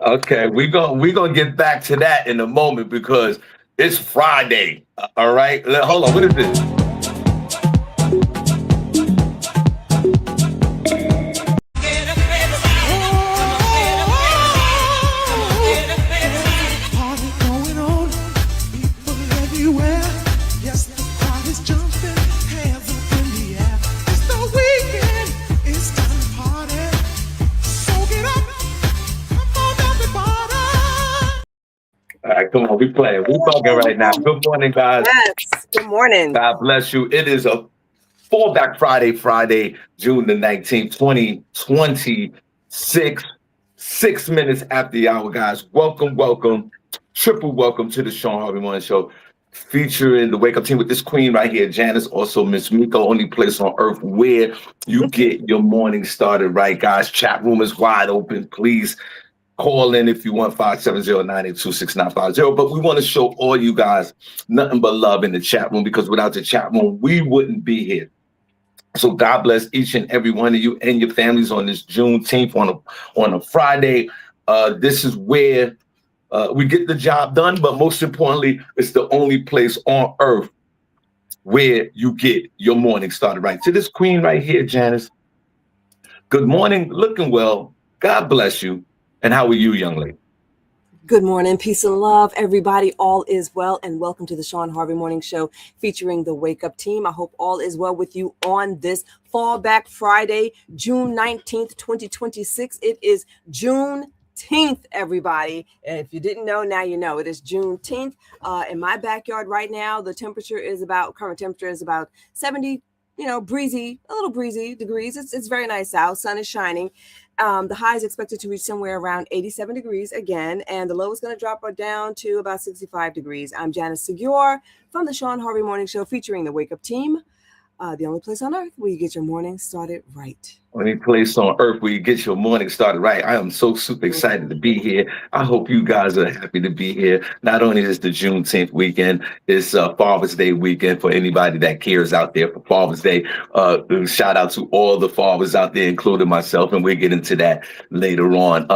Okay, we gonna get back to that in a moment because it's Friday. All right, hold on. What is this? All right, come on, we playing. We talking right now. Good morning, guys. Yes. Good morning. God bless you. It is a Fallback Friday, June the 19th, 2026. 6 minutes after the hour, guys. Welcome, triple welcome to the Shawn Harvey Morning Show, featuring the Wake Up Team with this queen right here, Janice, also Miss Miko, only place on earth where you get your morning started right, guys. Chat room is wide open. Please call in if you want, 570-982-6950. But we want to show all you guys nothing but love in the chat room, because without the chat room, we wouldn't be here. So God bless each and every one of you and your families on this Juneteenth on a Friday. This is where we get the job done, but most importantly, it's the only place on earth where you get your morning started right. To this queen right here, Janice, good morning, looking well. God bless you. And how are you, young lady? Good morning, peace and love, everybody. All is well, and welcome to the Shawn Harvey Morning Show featuring the Wake Up Team. I hope all is well with you on this Fallback Friday, June 19th, 2026. It is Juneteenth, everybody. And if you didn't know, now you know. It is Juneteenth. In my backyard right now, the current temperature is about 70, breezy, a little breezy degrees. It's very nice out. Sun is shining. The high is expected to reach somewhere around 87 degrees again, and the low is going to drop down to about 65 degrees. I'm Janice Segure from the Shawn Harvey Morning Show featuring the Wake Up Team, the only place on earth where you get your morning started right. Only place on earth where you get your morning started right. I am so super excited to be here. I hope you guys are happy to be here. Not only is the Juneteenth weekend, it's Father's Day weekend for anybody that cares out there for Father's Day. Shout out to all the fathers out there, including myself, and we'll get into that later on.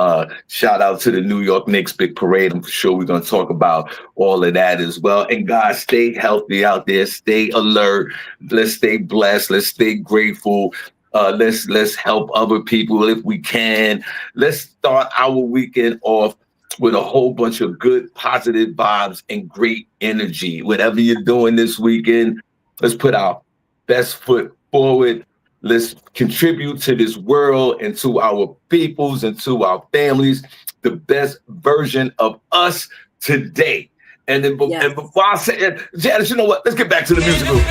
Shout out to the New York Knicks big parade. I'm sure we're going to talk about all of that as well. And guys, stay healthy out there. Stay alert. Let's stay blessed. Let's stay grateful. Let's help other people if we can. Let's start our weekend off with a whole bunch of good, positive vibes and great energy. Whatever you're doing this weekend, let's put our best foot forward. Let's contribute to this world and to our peoples and to our families the best version of us today. And then and before I say it, Janice, you know what? Let's get back to the music room.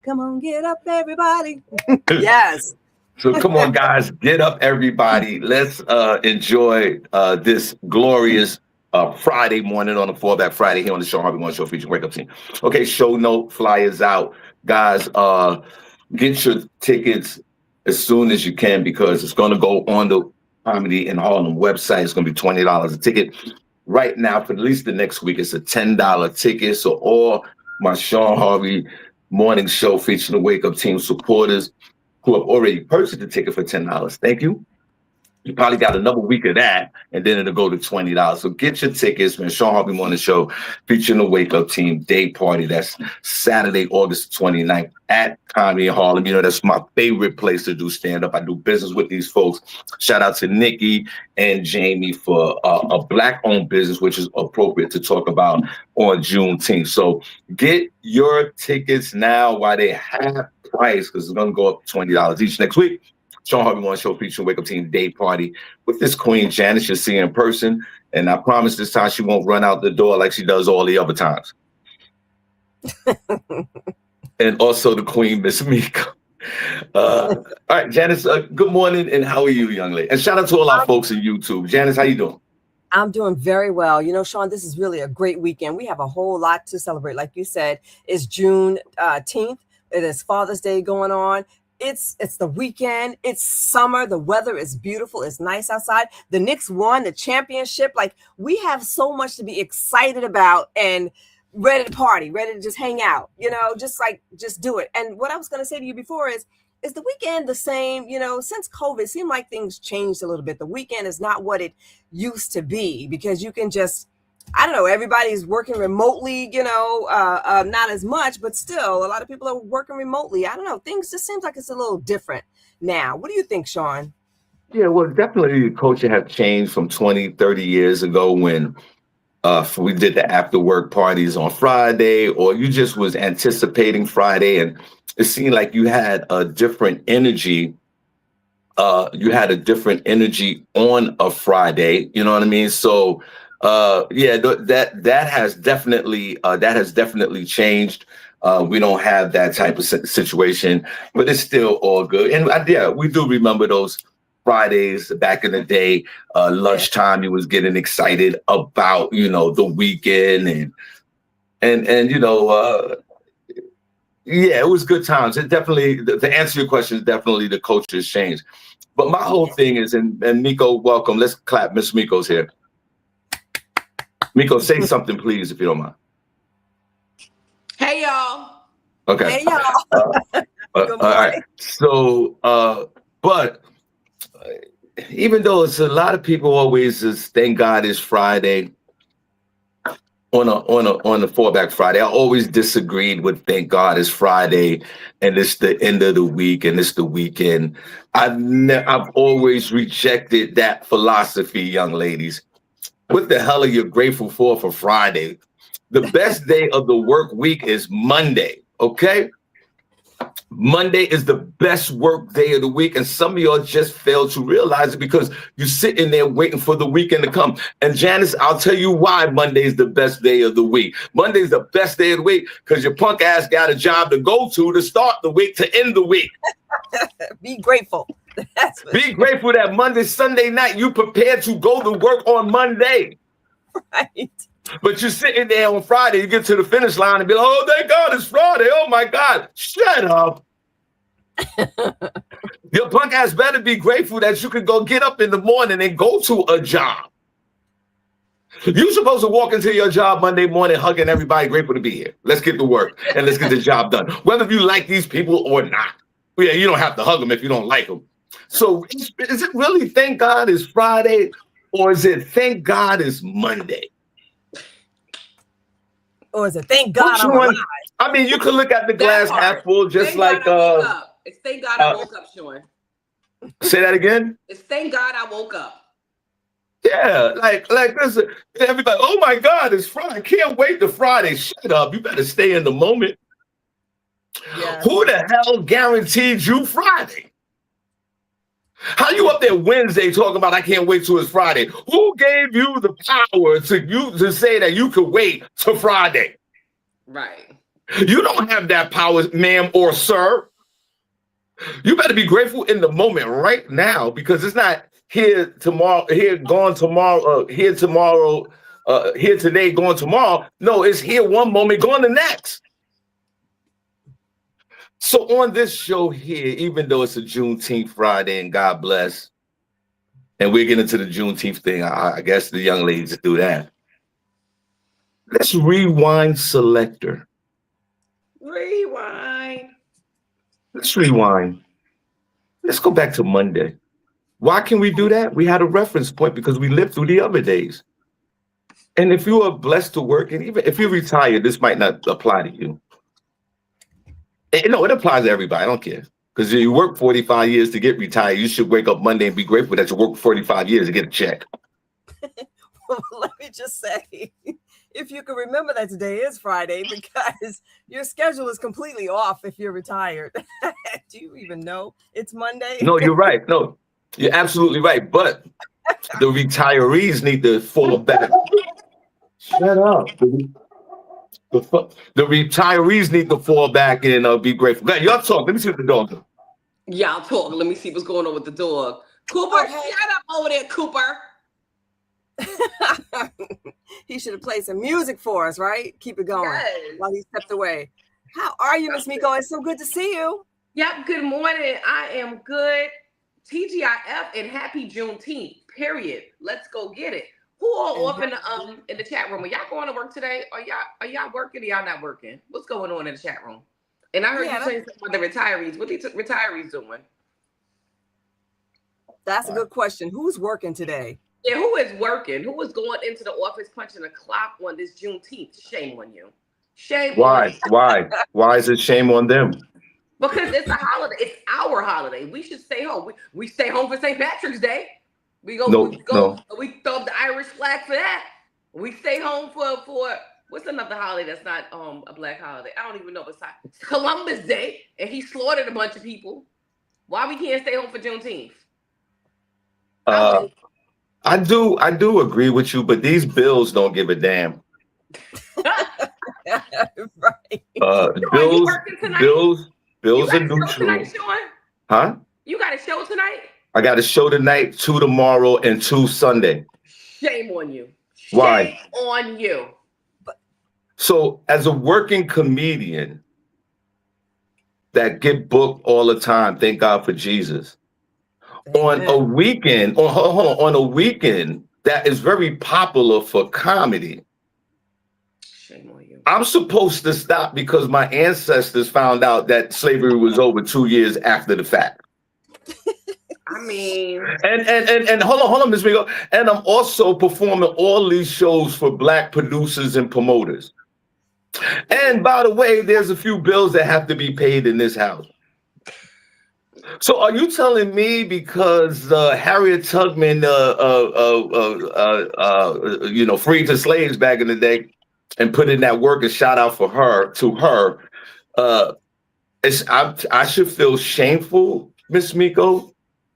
Come on, get up, everybody. Yes. So come on, guys, get up, everybody. Let's enjoy this glorious Friday morning on the Fallback Friday here on the Shawn Harvey Morning Show featuring Wake Up Team. Okay, show note, flyers out. Guys, get your tickets as soon as you can, because it's going to go on the Comedy in Harlem website. It's going to be $20 a ticket. Right now, for at least the next week, it's a $10 ticket. So all my Shawn Harvey Morning Show featuring the Wake Up Team supporters who have already purchased the ticket for $10, thank you. You probably got another week of that, and then it'll go to $20. So get your tickets, man. Shawn Harvey Morning Show featuring the Wake Up Team Day Party. That's Saturday, August 29th at Comedy in Harlem. You know, that's my favorite place to do stand-up. I do business with these folks. Shout out to Nikki and Jamie for a Black-owned business, which is appropriate to talk about on Juneteenth. So get your tickets now while they have price, because it's going to go up $20 each next week. Shawn Harvey Morning Show featuring Wake Up Team Day Party with this queen, Janice, you'll see in person. And I promise this time she won't run out the door like she does all the other times. And also the queen, Miss Miko. All right, Janice, good morning, and how are you, young lady? And shout out to all our folks in YouTube. Janice, how you doing? I'm doing very well. You know, Shawn, this is really a great weekend. We have a whole lot to celebrate. Like you said, it's June 10th. It is Father's Day going on. It's the weekend. It's summer. The weather is beautiful. It's nice outside. The Knicks won the championship. Like, we have so much to be excited about and ready to party, ready to just hang out, you know, just do it. And what I was going to say to you before is the weekend the same? You know, since COVID, it seemed like things changed a little bit. The weekend is not what it used to be, because you can just, I don't know, everybody's working remotely, you know, not as much, but still a lot of people are working remotely. I don't know. Things just seems like it's a little different now. What do you think, Shawn? Yeah, well, definitely the culture have changed from 20, 30 years ago when we did the after work parties on Friday, or you just was anticipating Friday, and it seemed like you had a different energy. You had a different energy on a Friday. You know what I mean? So, yeah, that has definitely changed. We don't have that type of situation, but it's still all good. And yeah, we do remember those Fridays back in the day. Lunchtime, you was getting excited about, you know, the weekend, and you know, yeah, it was good times. It definitely, to answer your question, definitely the culture has changed. But my whole thing is, and Miko, welcome. Let's clap. Miss Miko's here. Miko, say something, please, if you don't mind. Hey, y'all. Okay. Hey, y'all. All right. So, but even though it's a lot of people always just thank God it's Friday on a Fallback Friday, I always disagreed with thank God it's Friday and it's the end of the week and it's the weekend. I've always rejected that philosophy, young ladies. What the hell are you grateful for Friday? The best day of the work week is Monday, okay? Monday is the best work day of the week, and some of y'all just fail to realize it because you're sitting there waiting for the weekend to come. And Janice, I'll tell you why Monday is the best day of the week. Monday is the best day of the week because your punk ass got a job to go to start the week, to end the week. Be grateful. Be grateful that Monday, Sunday night, you prepared to go to work on Monday. Right. But you're sitting there on Friday, you get to the finish line and be like, oh, thank God it's Friday. Oh, my God. Shut up. Your punk ass better be grateful that you could go get up in the morning and go to a job. You're supposed to walk into your job Monday morning hugging everybody, grateful to be here. Let's get to work and let's get the job done. Whether you like these people or not. Yeah, you don't have to hug them if you don't like them. So is it really thank God it's Friday, or is it thank God it's Monday? Or is it thank God I'm alive? I mean, you could look at the glass half full, just thank like God I woke up. It's thank God I woke up, Shawn. Say that again. It's thank God I woke up. Yeah, like this. Everybody, oh my God, it's Friday. Can't wait to Friday. Shut up. You better stay in the moment. Yeah. Who the hell guaranteed you Friday? How you up there Wednesday talking about I can't wait till it's Friday? Who gave you the power to say that you could wait till Friday? Right. You don't have that power, ma'am or sir. You better be grateful in the moment right now, because it's not here tomorrow, here gone tomorrow, here tomorrow, here today, gone tomorrow. No, it's here one moment, gone the next. So on this show here, even though it's a Juneteenth Friday and God bless, and we're getting into the Juneteenth thing, I guess the young ladies do that. Let's rewind selector. Rewind. Let's rewind. Let's go back to Monday. Why can we do that? We had a reference point because we lived through the other days. And if you are blessed to work, and even if you're retired, this might not apply to you. No, it applies to everybody. I don't care. Because you work 45 years to get retired, you should wake up Monday and be grateful that you worked 45 years to get a check. Well, let me just say, if you can remember that today is Friday, because your schedule is completely off if you're retired. Do you even know it's Monday? No, you're right. No, you're absolutely right. But the retirees need to fall back. Shut up. The retirees need to fall back and be grateful. Y'all talk. Let me see what the dog does. Y'all talk. Let me see what's going on with the dog. Cooper, shut up over there, Cooper. He should have played some music for us, right? Keep it going while he stepped away. How are you, Miss Miko? It's so good to see you. Yep, good morning. I am good. TGIF and happy Juneteenth, period. Let's go get it. Who all off in the chat room? Are y'all going to work today? Are y'all working or y'all not working? What's going on in the chat room? And I heard you saying something about the retirees. What the retirees doing? That's a good question. Who's working today? Yeah, who is working? Who is going into the office punching the clock on this Juneteenth? Shame on you. Shame on you. Why is it shame on them? Because it's a holiday. It's our holiday. We should stay home. We stay home for St. Patrick's Day. We throw up the Irish flag for that. We stay home for what's another holiday that's not a black holiday? I don't even know besides Columbus Day, and he slaughtered a bunch of people. Why we can't stay home for Juneteenth? I do agree with you, but these bills don't give a damn. Right. Bills are neutral. Huh? You got a show tonight? I got a show tonight, 2 tomorrow, and 2 Sunday. Shame on you. Why? Shame on you. So, as a working comedian that get booked all the time, thank God for Jesus. On a weekend that is very popular for comedy. Shame on you. I'm supposed to stop because my ancestors found out that slavery was over 2 years after the fact. I mean, and hold on, Ms. Miko. And I'm also performing all these shows for Black producers and promoters. And by the way, there's a few bills that have to be paid in this house. So are you telling me because Harriet Tubman, freed the slaves back in the day and put in that work and shout out for her, I should feel shameful, Miss Miko,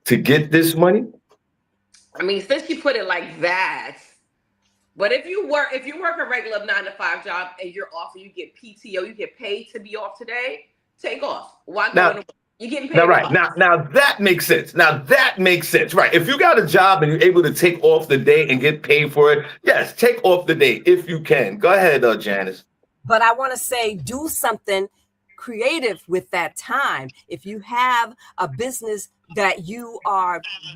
to get this money? I mean, since you put it like that, but if you work a regular 9-to-5 job and you're off and you get PTO, you get paid to be off today, take off. Why go to work? You're getting paid. Now that makes sense. Right. If you got a job and you're able to take off the day and get paid for it, yes, take off the day if you can. Go ahead, Janice. But I want to say, do something creative with that time. If you have a business that you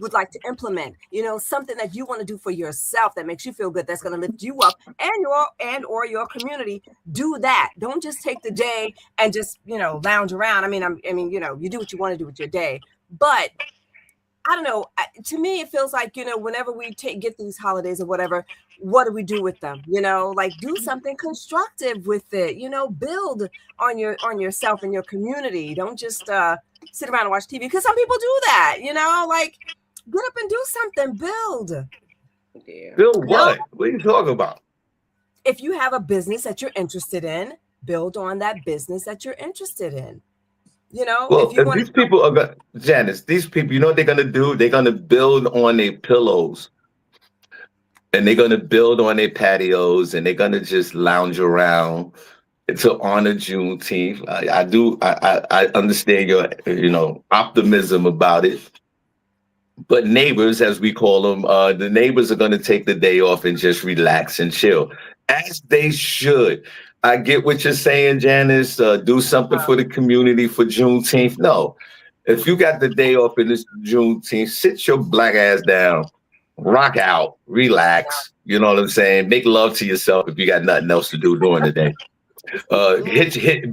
would like to implement, something that you want to do for yourself that makes you feel good, that's going to lift you up and or your community, do that. Don't just take the day and just, lounge around. I mean, you do what you want to do with your day, but I don't know. To me, it feels like, whenever we get these holidays or whatever, what do we do with them? Do something constructive with it, build on yourself and your community. Don't just sit around and watch TV, because some people do that, get up and do something, build. Yeah. Build what? What are you talking about? If you have a business that you're interested in, build on that business that you're interested in. If these people are Janice, these people, you know what they're gonna do? They're gonna build on their pillows, and they're gonna build on their patios, and they're gonna just lounge around to honor Juneteenth. I understand your optimism about it, but neighbors, as we call them, the neighbors are gonna take the day off and just relax and chill, as they should. I get what you're saying, Janice. Do something for the community for Juneteenth. No, if you got the day off in this Juneteenth, sit your black ass down, rock out, relax. You know what I'm saying? Make love to yourself if you got nothing else to do during the day.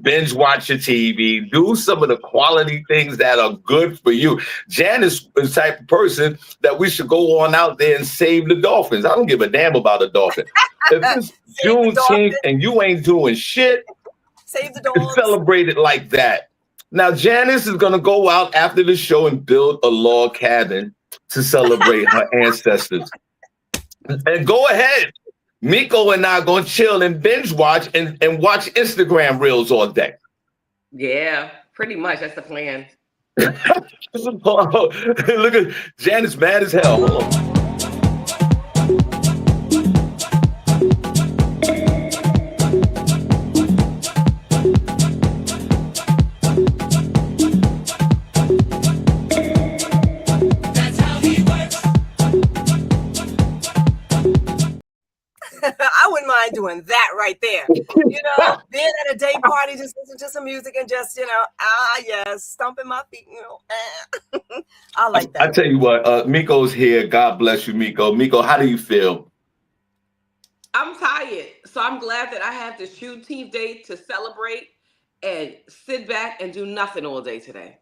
Binge watch your TV. Do some of the quality things that are good for you. Janice is the type of person that we should go on out there and save the dolphins. I don't give a damn about a dolphin. If it's Juneteenth and you ain't doing shit, save the dogs. Celebrate it like that. Now, Janice is going to go out after the show and build a log cabin to celebrate her ancestors. And go ahead. Miko and I are going to chill and binge watch and watch Instagram reels all day. Yeah, pretty much. That's the plan. Look at Janice, mad as hell. Hold on. doing that right there. Being at a day party, just listen to some music and just, yes, stomping my feet, I like that. I tell you what, Miko's here. God bless you, Miko. Miko, how do you feel? I'm tired, so I'm glad that I have this Juneteenth day to celebrate and sit back and do nothing all day today.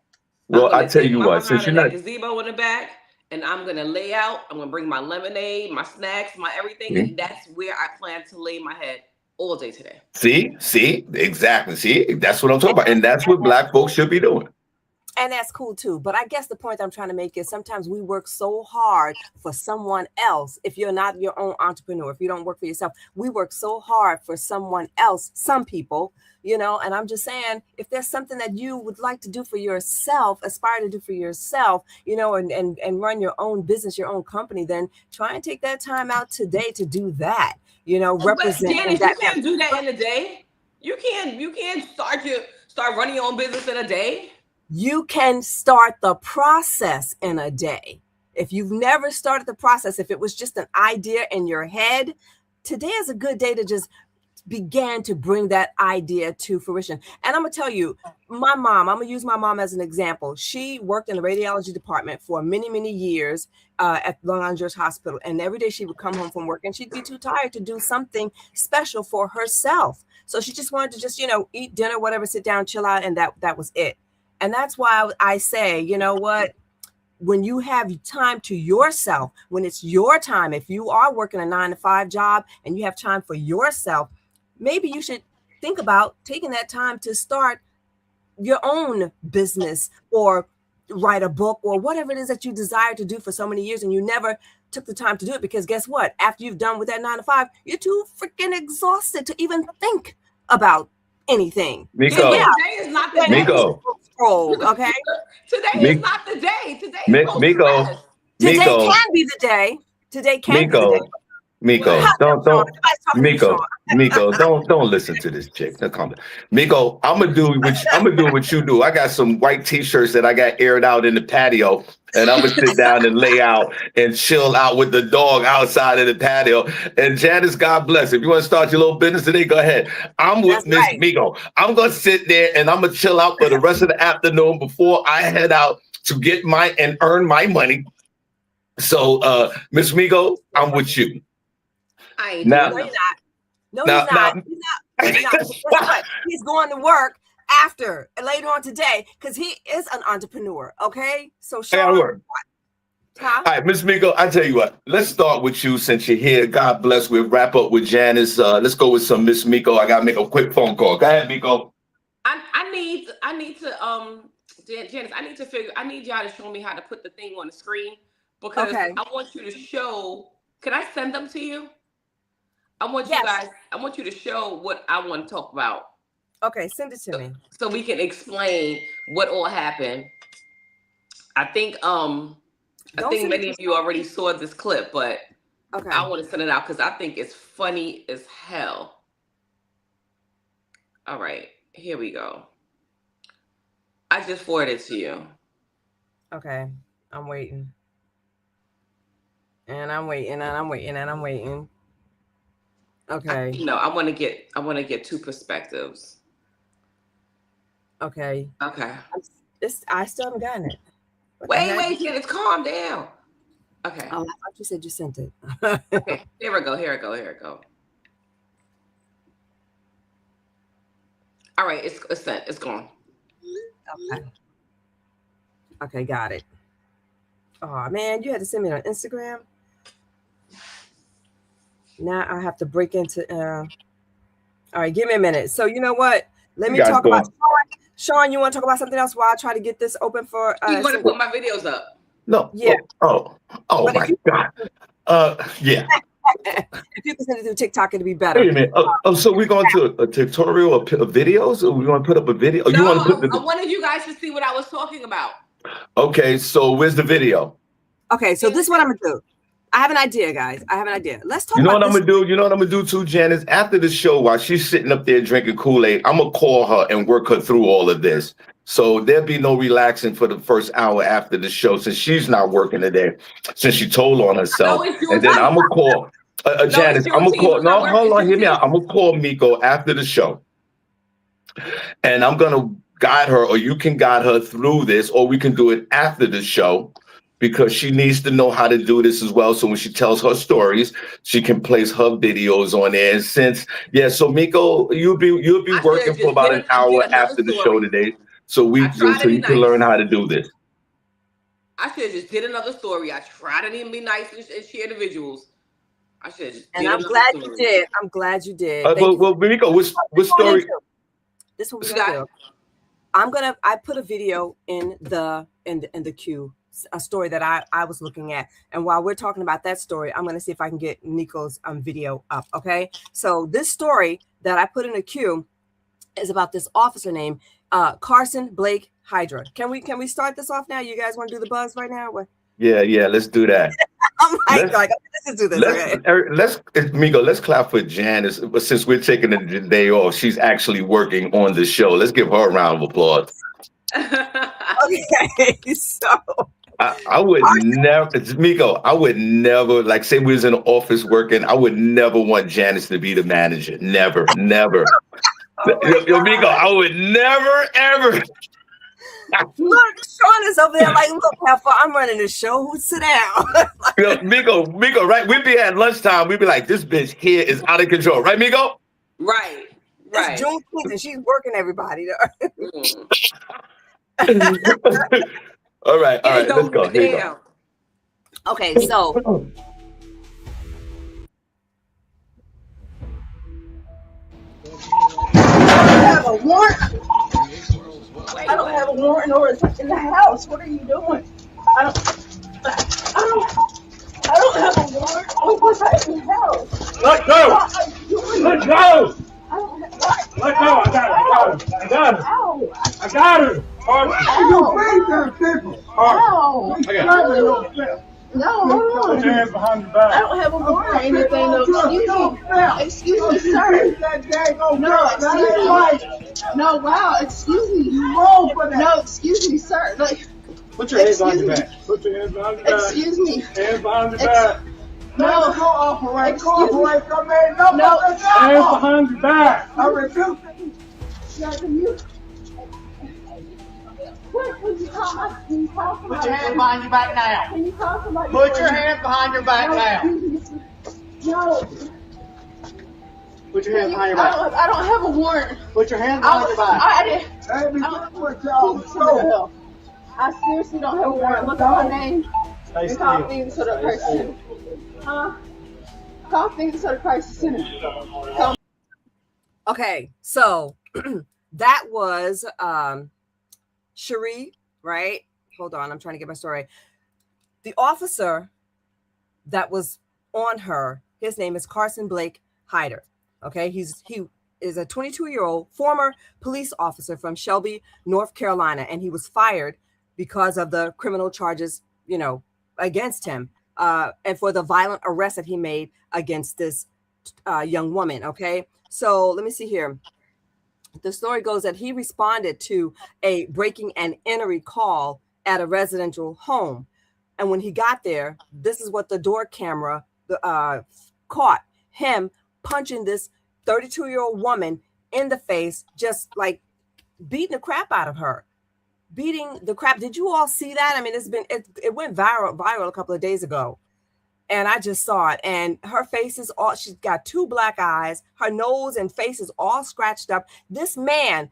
Well, I tell you what, since you're not gazebo in the back, and I'm gonna lay out. I'm gonna bring my lemonade, my snacks, my everything, and that's where I plan to lay my head all day today. See, exactly. See, that's what I'm talking about, and that's what Black folks should be doing. And that's cool too. But I guess the point I'm trying to make is sometimes we work so hard for someone else. If you're not your own entrepreneur, if you don't work for yourself, we work so hard for someone else, some people, and I'm just saying, if there's something that you would like to do for yourself, aspire to do for yourself, and run your own business, your own company, then try and take that time out today to do that, represent. Janice, you can't do that in a day. You can't start running your own business in a day. You can start the process in a day. If you've never started the process, if it was just an idea in your head, today is a good day to just begin to bring that idea to fruition. And I'm going to tell you, my mom, I'm going to use my mom as an example. She worked in the radiology department for many, many years at Long Island Jewish Hospital. And every day she would come home from work and she'd be too tired to do something special for herself. So she just wanted to just, eat dinner, whatever, sit down, chill out. And that was it. And that's why I say, you know what, when you have time to yourself, when it's your time, if you are working a 9-to-5 job and you have time for yourself, maybe you should think about taking that time to start your own business or write a book or whatever it is that you desire to do for so many years and you never took the time to do it. Because guess what? After you've done with that 9-to-5, you're too freaking exhausted to even think about anything. Miko. Today is not the day. Miko. Okay. Today is not the day. Today is Miko. Today can be the day. Today can be the day. Miko, don't listen to this chick. Now, calm down. Miko, I'm gonna do what you do. I got some white t-shirts that I got aired out in the patio, and I'm gonna sit down and lay out and chill out with the dog outside of the patio. And Janice, God bless. If you want to start your little business today, go ahead. I'm with Miss Miko. I'm gonna sit there and I'm gonna chill out for the rest of the afternoon before I head out to get and earn my money. So, Miss Miko, I'm with you. I No, he's not. He's not. He's going to work later on today because he is an entrepreneur. Okay, so Shawn, all right, Miss Miko, I tell you what. Let's start with you since you're here. God bless. We'll wrap up with Janice. Let's go with some Miss Miko. I gotta make a quick phone call. Go ahead, Miko. I need to Janice. I need y'all to show me how to put the thing on the screen because I want you to show. Can I send them to you? I want you to show what I want to talk about. Okay, send it to me. So we can explain what all happened. I think many of you already saw this clip, but I want to send it out because I think it's funny as hell. All right, here we go. I just forwarded it to you. Okay, I'm waiting. And I'm waiting. Okay. I want to get two perspectives. Okay. I still haven't gotten it. Wait, Janice, calm down. Okay. Oh, I thought you said you sent it. Okay, here we go. All right, it's sent. It's gone. Okay, got it. Oh man, you had to send me on Instagram. Now I have to break into. All right, give me a minute. So you know what? Let me talk about Shawn. You want to talk about something else while I try to get this open for? You want to put my videos up? No. Yeah. Oh my God. Yeah. If you can send it through TikTok, it'd be better. Wait a minute. So we're going to a tutorial of videos, or we want to put up a video? No, I wanted you guys to see what I was talking about. Okay, so where's the video? Okay, so this is what I'm gonna do. I have an idea, guys. Let's talk. You know what I'm gonna do? You know what I'm gonna do too, Janice? After the show, while she's sitting up there drinking Kool-Aid, I'm gonna call her and work her through all of this. So there'll be no relaxing for the first hour after the show, since she's not working today, since she told on herself. And then I'm gonna call. Janice, I'm gonna call. No, hold on, hear me out. I'm gonna call Miko after the show, and I'm gonna guide her, or you can guide her through this, or we can do it after the show, because she needs to know how to do this as well. So when she tells her stories, she can place her videos on there. And so Miko, you'll be working for about an hour after the show today, so you can learn how to do this. I should have just did another story. I tried to even be nice and share the visuals. I should have just. And I'm glad you did. I'm glad you did. Well, Miko, what story? This is what we got. I put a video in the queue, a story that I was looking at. And while we're talking about that story, I'm gonna see if I can get Miko's video up. Okay. So this story that I put in the queue is about this officer named Carson Blake Hydra. Can we start this off now? You guys want to do the buzz right now? What? Yeah, let's do that. Let's do this. Miko, let's clap for Janice. Since we're taking the day off, she's actually working on the show. Let's give her a round of applause. Okay, so I would never, Miko, I would never, like, say we was in the office working, I would never want Janice to be the manager. Never. Yo, Miko, I would never, ever. Look, Shawn is over there like, look how far I'm running the show. Who sit down? Miko, right? We'd be at lunchtime. We'd be like, this bitch here is out of control. Right, Miko? Right. It's Juneteenth and she's working everybody. All right. Let's go. Here you go. Okay, so. I have a warrant. I don't have a warrant or it's in the house. What are you doing? I don't have a warrant or it's in the house. Let go! Let go! Let go! I got her. I got her. No, hold on. Put your hands behind your back. I don't have a warrant or anything. Excuse me, sir. No, excuse me. No, wow, excuse me. No, excuse me, sir. Like, put your hands behind your back. Put your hands behind your back. Excuse me. Hands behind your back. No, cooperate. No, hands behind your back. I refuse. Can you? Put your hands behind your back now. Can you call somebody? Put your hands behind your back now. No. Put your hands behind your back. I don't have a warrant. Put your hands behind your back. I seriously don't have a warrant. Look at my name. Stay still. Call things to the person. Call things to the person. Okay, so that was Cherie, right? Hold on, I'm trying to get my story. The officer that was on her, his name is Carson Blake Hyder. Okay, he is a 22-year-old former police officer from Shelby, North Carolina, and he was fired because of the criminal charges, against him, and for the violent arrest that he made against this young woman. Okay, so let me see here. The story goes that he responded to a breaking and entering call at a residential home. And when he got there, this is what the door camera caught him punching this 32-year-old woman in the face, just like beating the crap out of her. Did you all see that? I mean, it went viral a couple of days ago. And I just saw it. And her face is she's got two black eyes. Her nose and face is all scratched up. This man,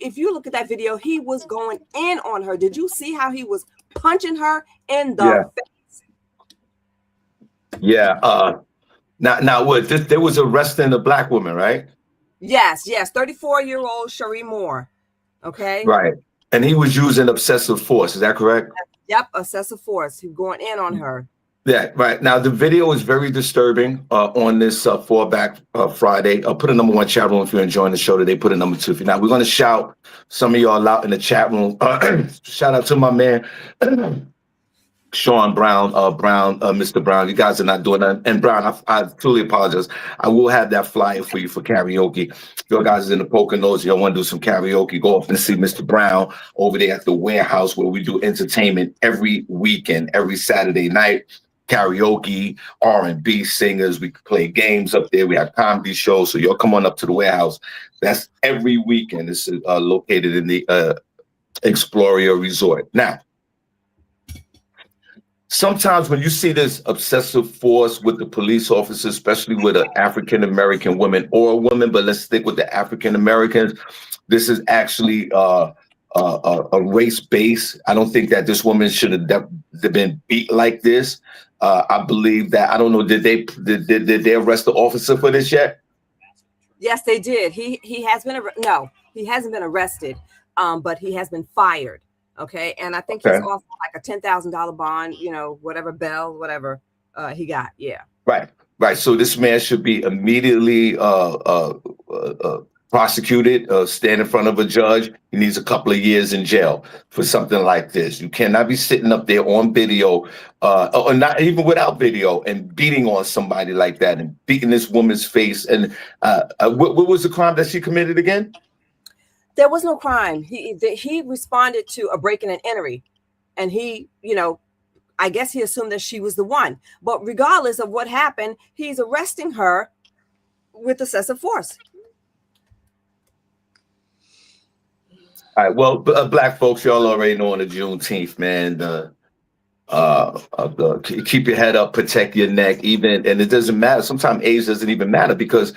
if you look at that video, he was going in on her. Did you see how he was punching her in the face? Yeah. Now what? There was arresting a black woman, right? Yes. 34-year-old Cherie Moore. Okay. Right. And he was using excessive force. Is that correct? Yep. Excessive force. He was going in on her. Yeah, right. Now, the video is very disturbing on this Fallback Friday. Put a number one chat room if you're enjoying the show today. Put a number two if you're not. We're going to shout some of y'all out in the chat room. Shout out to my man, Shawn Brown, Mr. Brown. You guys are not doing that. And Brown, I truly apologize. I will have that flyer for you for karaoke. If you guys are in the Poconos, y'all want to do some karaoke, go up and see Mr. Brown over there at the warehouse where we do entertainment every weekend, every Saturday night. karaoke, R&B singers. We play games up there. We have comedy shows. So y'all come on up to the warehouse. That's every weekend. It's located in the Exploria Resort. Now, sometimes when you see this obsessive force with the police officers, especially with an African-American woman or a woman, but let's stick with the African-Americans, this is actually a race base. I don't think that this woman should have been beat like this. I believe that, I don't know, did they arrest the officer for this yet? Yes, they did. He has been no, he hasn't been arrested, but he has been fired. Okay, and I think he's off like a $10,000 bond, you know, whatever bail, whatever he got. Yeah. Right. So this man should be immediately prosecuted, stand in front of a judge. He needs a couple of years in jail for something like this. You cannot be sitting up there on video, or not even without video, and beating on somebody like that and beating this woman's face. And what was the crime that she committed again? There was no crime. He responded to a break-in and entry, and he, you know, I guess he assumed that she was the one. But regardless of what happened, he's arresting her with excessive force. All right. Well, black folks, y'all already know on the Juneteenth, man. Keep your head up, protect your neck. And it doesn't matter. Sometimes age doesn't even matter, because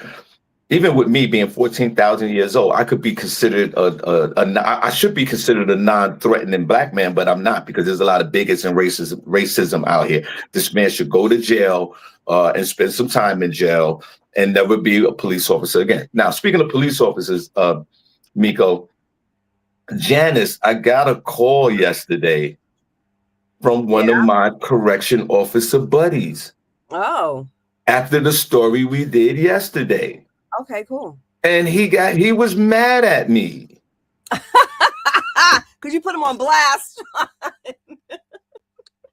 even with me being 14,000 years old, I could be considered I should be considered a non-threatening black man, but I'm not, because there's a lot of bigots and racism out here. This man should go to jail and spend some time in jail and never be a police officer again. Now, speaking of police officers, Miko, Janice, I got a call yesterday from one of my correction officer buddies. Oh. After the story we did yesterday. Okay, cool. And he was mad at me. Could you put him on blast?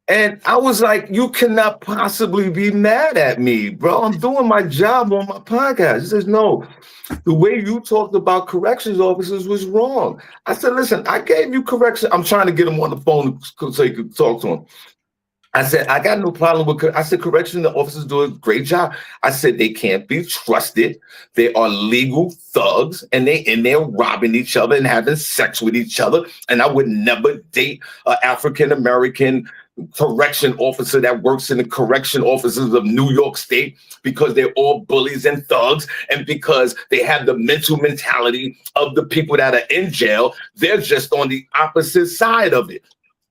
And I was like, you cannot possibly be mad at me, bro. I'm doing my job on my podcast. He says, no, the way you talked about corrections officers was wrong. I said, listen, I gave you correction. I'm trying to get him on the phone so you could talk to him. I said, I got no problem with, I said, correction officers do a great job. I said, they can't be trusted. They are legal thugs, and they're robbing each other and having sex with each other. And I would never date an African-American correction officer that works in the correction offices of New York State, because they're all bullies and thugs, and because they have the mental mentality of the people that are in jail. They're just on the opposite side of it.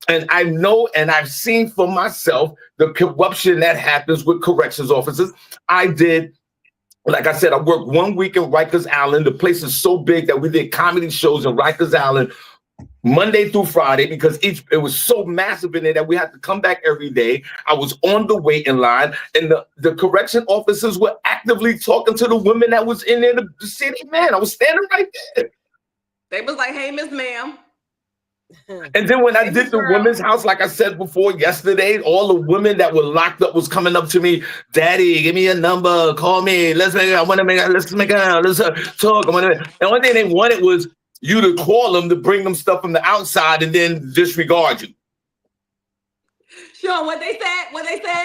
And I know, and I've seen for myself the corruption that happens with corrections officers. Like I said, I worked 1 week in Rikers Island. The place is so big that we did comedy shows in Rikers Island Monday through Friday, because it was so massive in there that we had to come back every day. I was on the waiting line, and the correction officers were actively talking to the women that was in there to see their man. I was standing right there. They was like, hey, Miss Ma'am. And then when I did the women's house, like I said before yesterday, all the women that were locked up was coming up to me, Daddy, give me a number, call me, let's talk. The only thing they wanted was you to call them to bring them stuff from the outside and then disregard you. Shawn, what they said?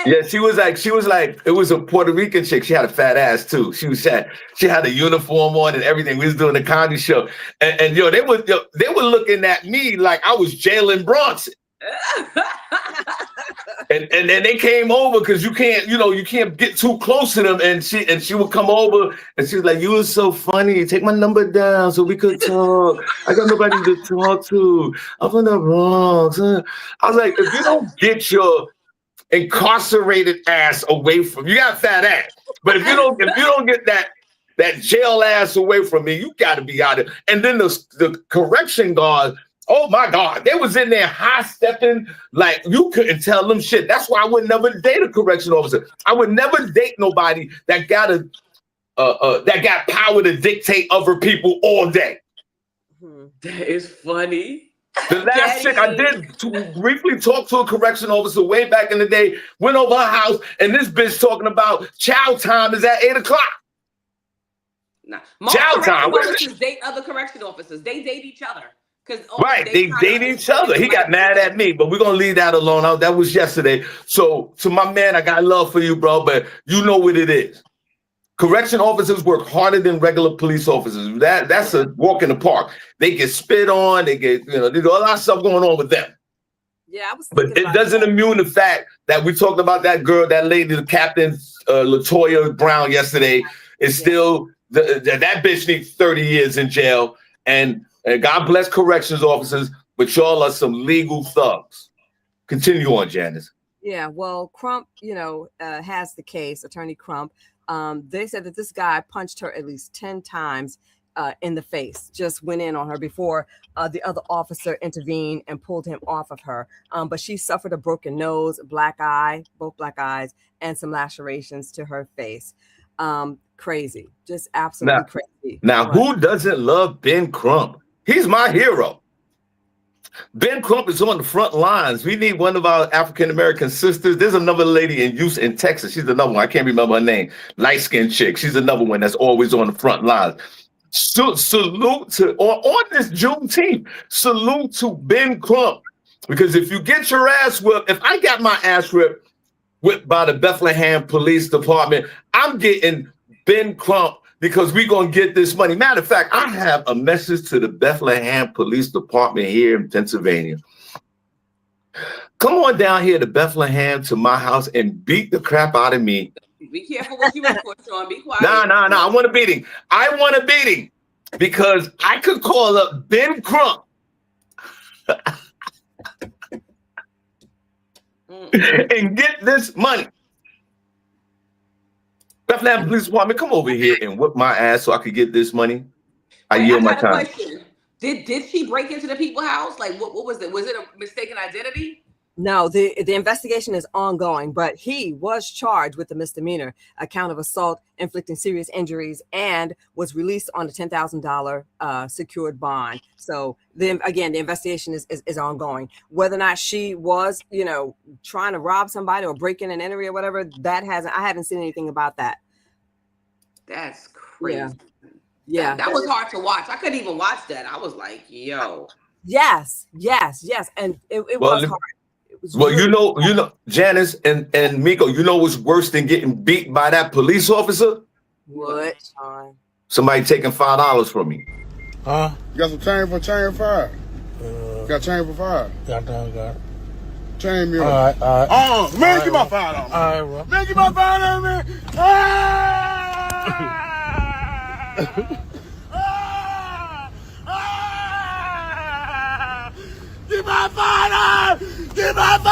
Yeah, she was like, it was a Puerto Rican chick. She had a fat ass too. She had a uniform on and everything. We was doing a comedy show, and they were looking at me like I was Jalen Bronson. and then they came over, because you can't get too close to them. And she would come over and she was like, you were so funny. Take my number down so we could talk. I got nobody to talk to. I'm from the Bronx. I was like, if you don't get your incarcerated ass away from, you got a fat ass, but if you don't get that jail ass away from me, you got to be out of it. And then the correction guard, oh my God, they was in there high stepping like you couldn't tell them shit. That's why I would never date a correction officer. I would never date nobody that got power to dictate other people all day. That is funny. The last chick I did briefly talk to a correction officer way back in the day, went over her house, and this bitch talking about chow time is at 8 o'clock. Nah. Most correction officers date other correction officers. They date each other. Right, they date each other. He got mad at me, but we're gonna leave that alone. That was yesterday. So to my man, I got love for you, bro, but you know what it is. Correction officers work harder than regular police officers. That's a walk in the park. They get spit on, they get, there's a lot of stuff going on with them. Yeah, I was but it doesn't immune the fact that we talked about that girl, that lady, the captain, Latoya Brown yesterday, is still, that bitch needs 30 years in jail. And God bless corrections officers, but y'all are some legal thugs. Continue on, Janice. Yeah, well, Crump, has the case, Attorney Crump. They said that this guy punched her at least 10 times in the face, just went in on her before the other officer intervened and pulled him off of her. But she suffered a broken nose, black eye, both black eyes, and some lacerations to her face. Crazy, just absolutely crazy. Now, who doesn't love Ben Crump? He's my hero. Ben Crump is on the front lines. We need one of our African-American sisters. There's another lady in Houston, in Texas. She's another one. I can't remember her name. Light-skinned chick. She's another one that's always on the front lines. Salute to, on this Juneteenth, salute to Ben Crump. Because if you get your ass whipped, if I got my ass whipped by the Bethlehem Police Department, I'm getting Ben Crump, because we're going to get this money. Matter of fact, I have a message to the Bethlehem Police Department here in Pennsylvania. Come on down here to Bethlehem, to my house, and beat the crap out of me. Be careful what you in for, Sean. Be quiet. Nah. I want a beating. I want a beating because I could call up Ben Crump and get this money. Bethlehem Police Department, come over here and whip my ass so I could get this money. I yield my time. Did she break into the people's house? Like, what was it? Was it a mistaken identity? No, the investigation is ongoing, but he was charged with a misdemeanor account of assault, inflicting serious injuries, and was released on a $10,000 secured bond. So the investigation is ongoing. Whether or not she was, trying to rob somebody or break in an entry or whatever, I haven't seen anything about that. That's crazy. Yeah. That was hard to watch. I couldn't even watch that. I was like, yo. Yes. And it was hard. Well, really Janice and Miko, what's worse than getting beat by that police officer? What, Sean? Somebody taking $5 from me. Huh? You got some chain for fire? Got chain for fire? Got it. Chain me up. All right. Man, get my $5 on me. All right, bro. Man, get my $5 on me. Get my $5! Get my $5!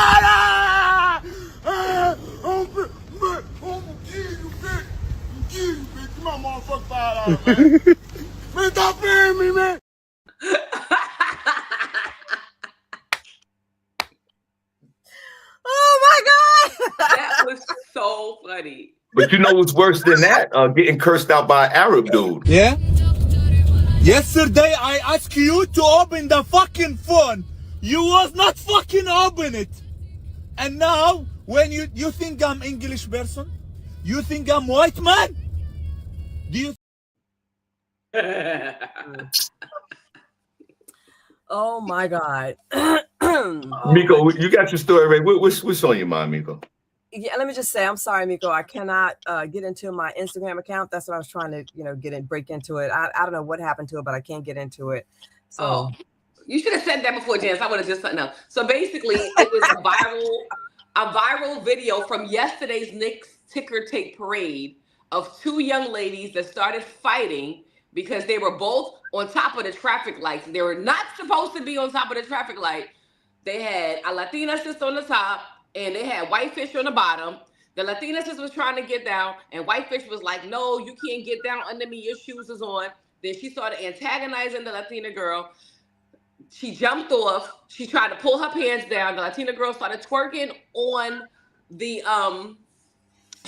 I'm gonna kill you, bitch. Get my motherfucking $5, man. Man, stop playing me, man. Oh my God! That was so funny. But what's worse than that? Getting cursed out by an Arab dude. Yeah? Yesterday I asked you to open the fucking phone. You was not fucking open it. And now, when you think I'm English person? You think I'm white man? Do you? Oh my God. Miko, you got your story right. What's on your mind, Miko? Yeah, let me just say, I'm sorry, Miko. I cannot get into my Instagram account. That's what I was trying to, break into it. I don't know what happened to it, but I can't get into it. So. You should have said that before, Janice. I would have just something else. So basically, it was a viral video from yesterday's Nick's ticker tape parade of two young ladies that started fighting because they were both on top of the traffic lights. They were not supposed to be on top of the traffic light. They had a Latina sister on the top, and they had Whitefish on the bottom. The Latina sister was trying to get down, and Whitefish was like, "No, you can't get down under me. Your shoes is on." Then she started antagonizing the Latina girl. She jumped off. She tried to pull her pants down. The Latina girl started twerking on the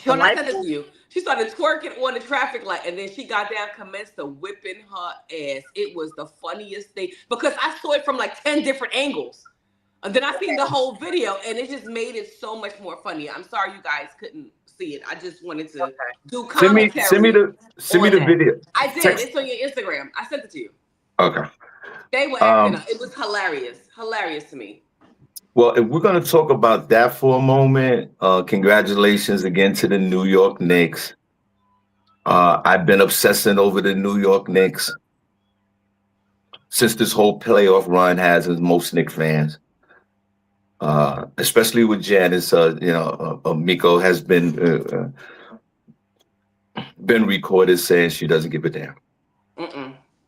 She'll not send it to you. She started twerking on the traffic light, and then she got down, commenced to whipping her ass. It was the funniest thing because I saw it from like 10 different angles. And then I seen the whole video, and it just made it so much more funny. I'm sorry you guys couldn't see it. I just wanted to do commentary. Send me the video. I did. It's on your Instagram. I sent it to you. Okay. They were acting up. It was hilarious. Hilarious to me. Well, if we're going to talk about that for a moment, congratulations again to the New York Knicks. I've been obsessing over the New York Knicks since this whole playoff run has most Knicks fans, especially with Janice. Miko has been recorded saying she doesn't give a damn.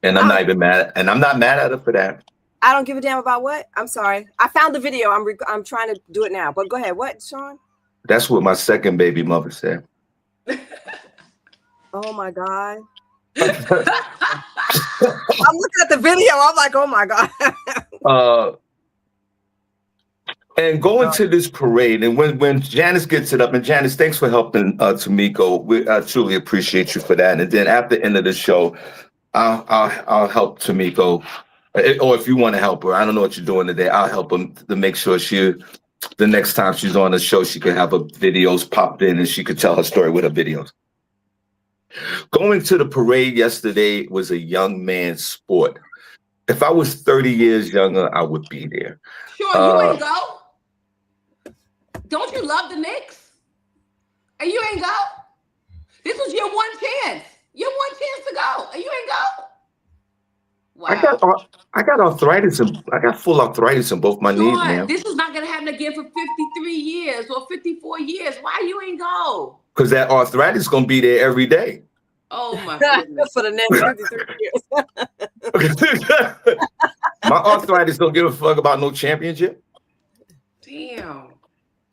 And I'm not even mad, and I'm not mad at her for that. I don't give a damn about what? I'm sorry. I found the video. I'm trying to do it now. But go ahead. What, Shawn? That's what my second baby mother said. Oh my God. I'm looking at the video. I'm like, oh my God. And going to this parade, and when Janice gets it up, and Janice, thanks for helping Miko. I truly appreciate you for that. And then at the end of the show, I'll help Miko. Or if you want to help her, I don't know what you're doing today. I'll help her to make sure the next time she's on the show, she can have her videos popped in and she could tell her story with her videos. Going to the parade yesterday was a young man's sport. If I was 30 years younger, I would be there. Sure, you ain't go. Don't you love the Knicks? And you ain't go? This was your one chance. Your one chance to go, and you ain't go. Wow. I got arthritis, and I got full arthritis in both my knees, man. This is not gonna happen again for 53 years or 54 years. Why you ain't go? Because that arthritis is gonna be there every day. Oh my goodness. For the next 53 years. My arthritis don't give a fuck about no championship. Damn.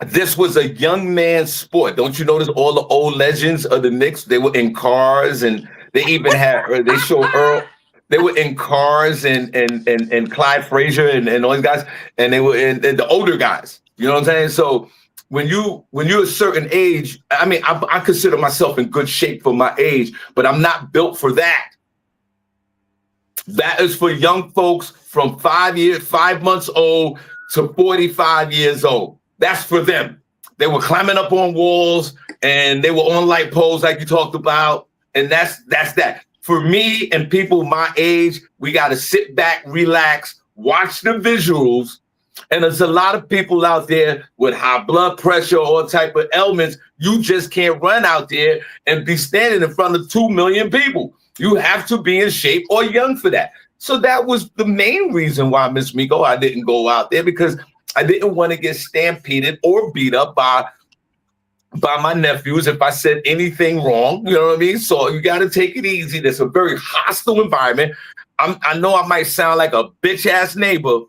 This was a young man's sport. Don't you notice all the old legends of the Knicks? They were in cars, and they even had they showed Earl. They were in cars and Clyde Frazier and all these guys, and they were in the older guys. You know what I'm saying? So when you're a certain age, I mean, I consider myself in good shape for my age, but I'm not built for that. That is for young folks from 5 months old to 45 years old. That's for them. They were climbing up on walls and they were on light poles like you talked about, and that's that. For me and people my age, we got to sit back, relax, watch the visuals. And there's a lot of people out there with high blood pressure, all type of ailments. You just can't run out there and be standing in front of 2 million people. You have to be in shape or young for that. So that was the main reason why, Miss Miko, I didn't go out there, because I didn't want to get stampeded or beat up by my nephews if I said anything wrong. You know what I mean? So you got to take it easy. There's a very hostile environment. I know I might sound like a bitch ass neighbor,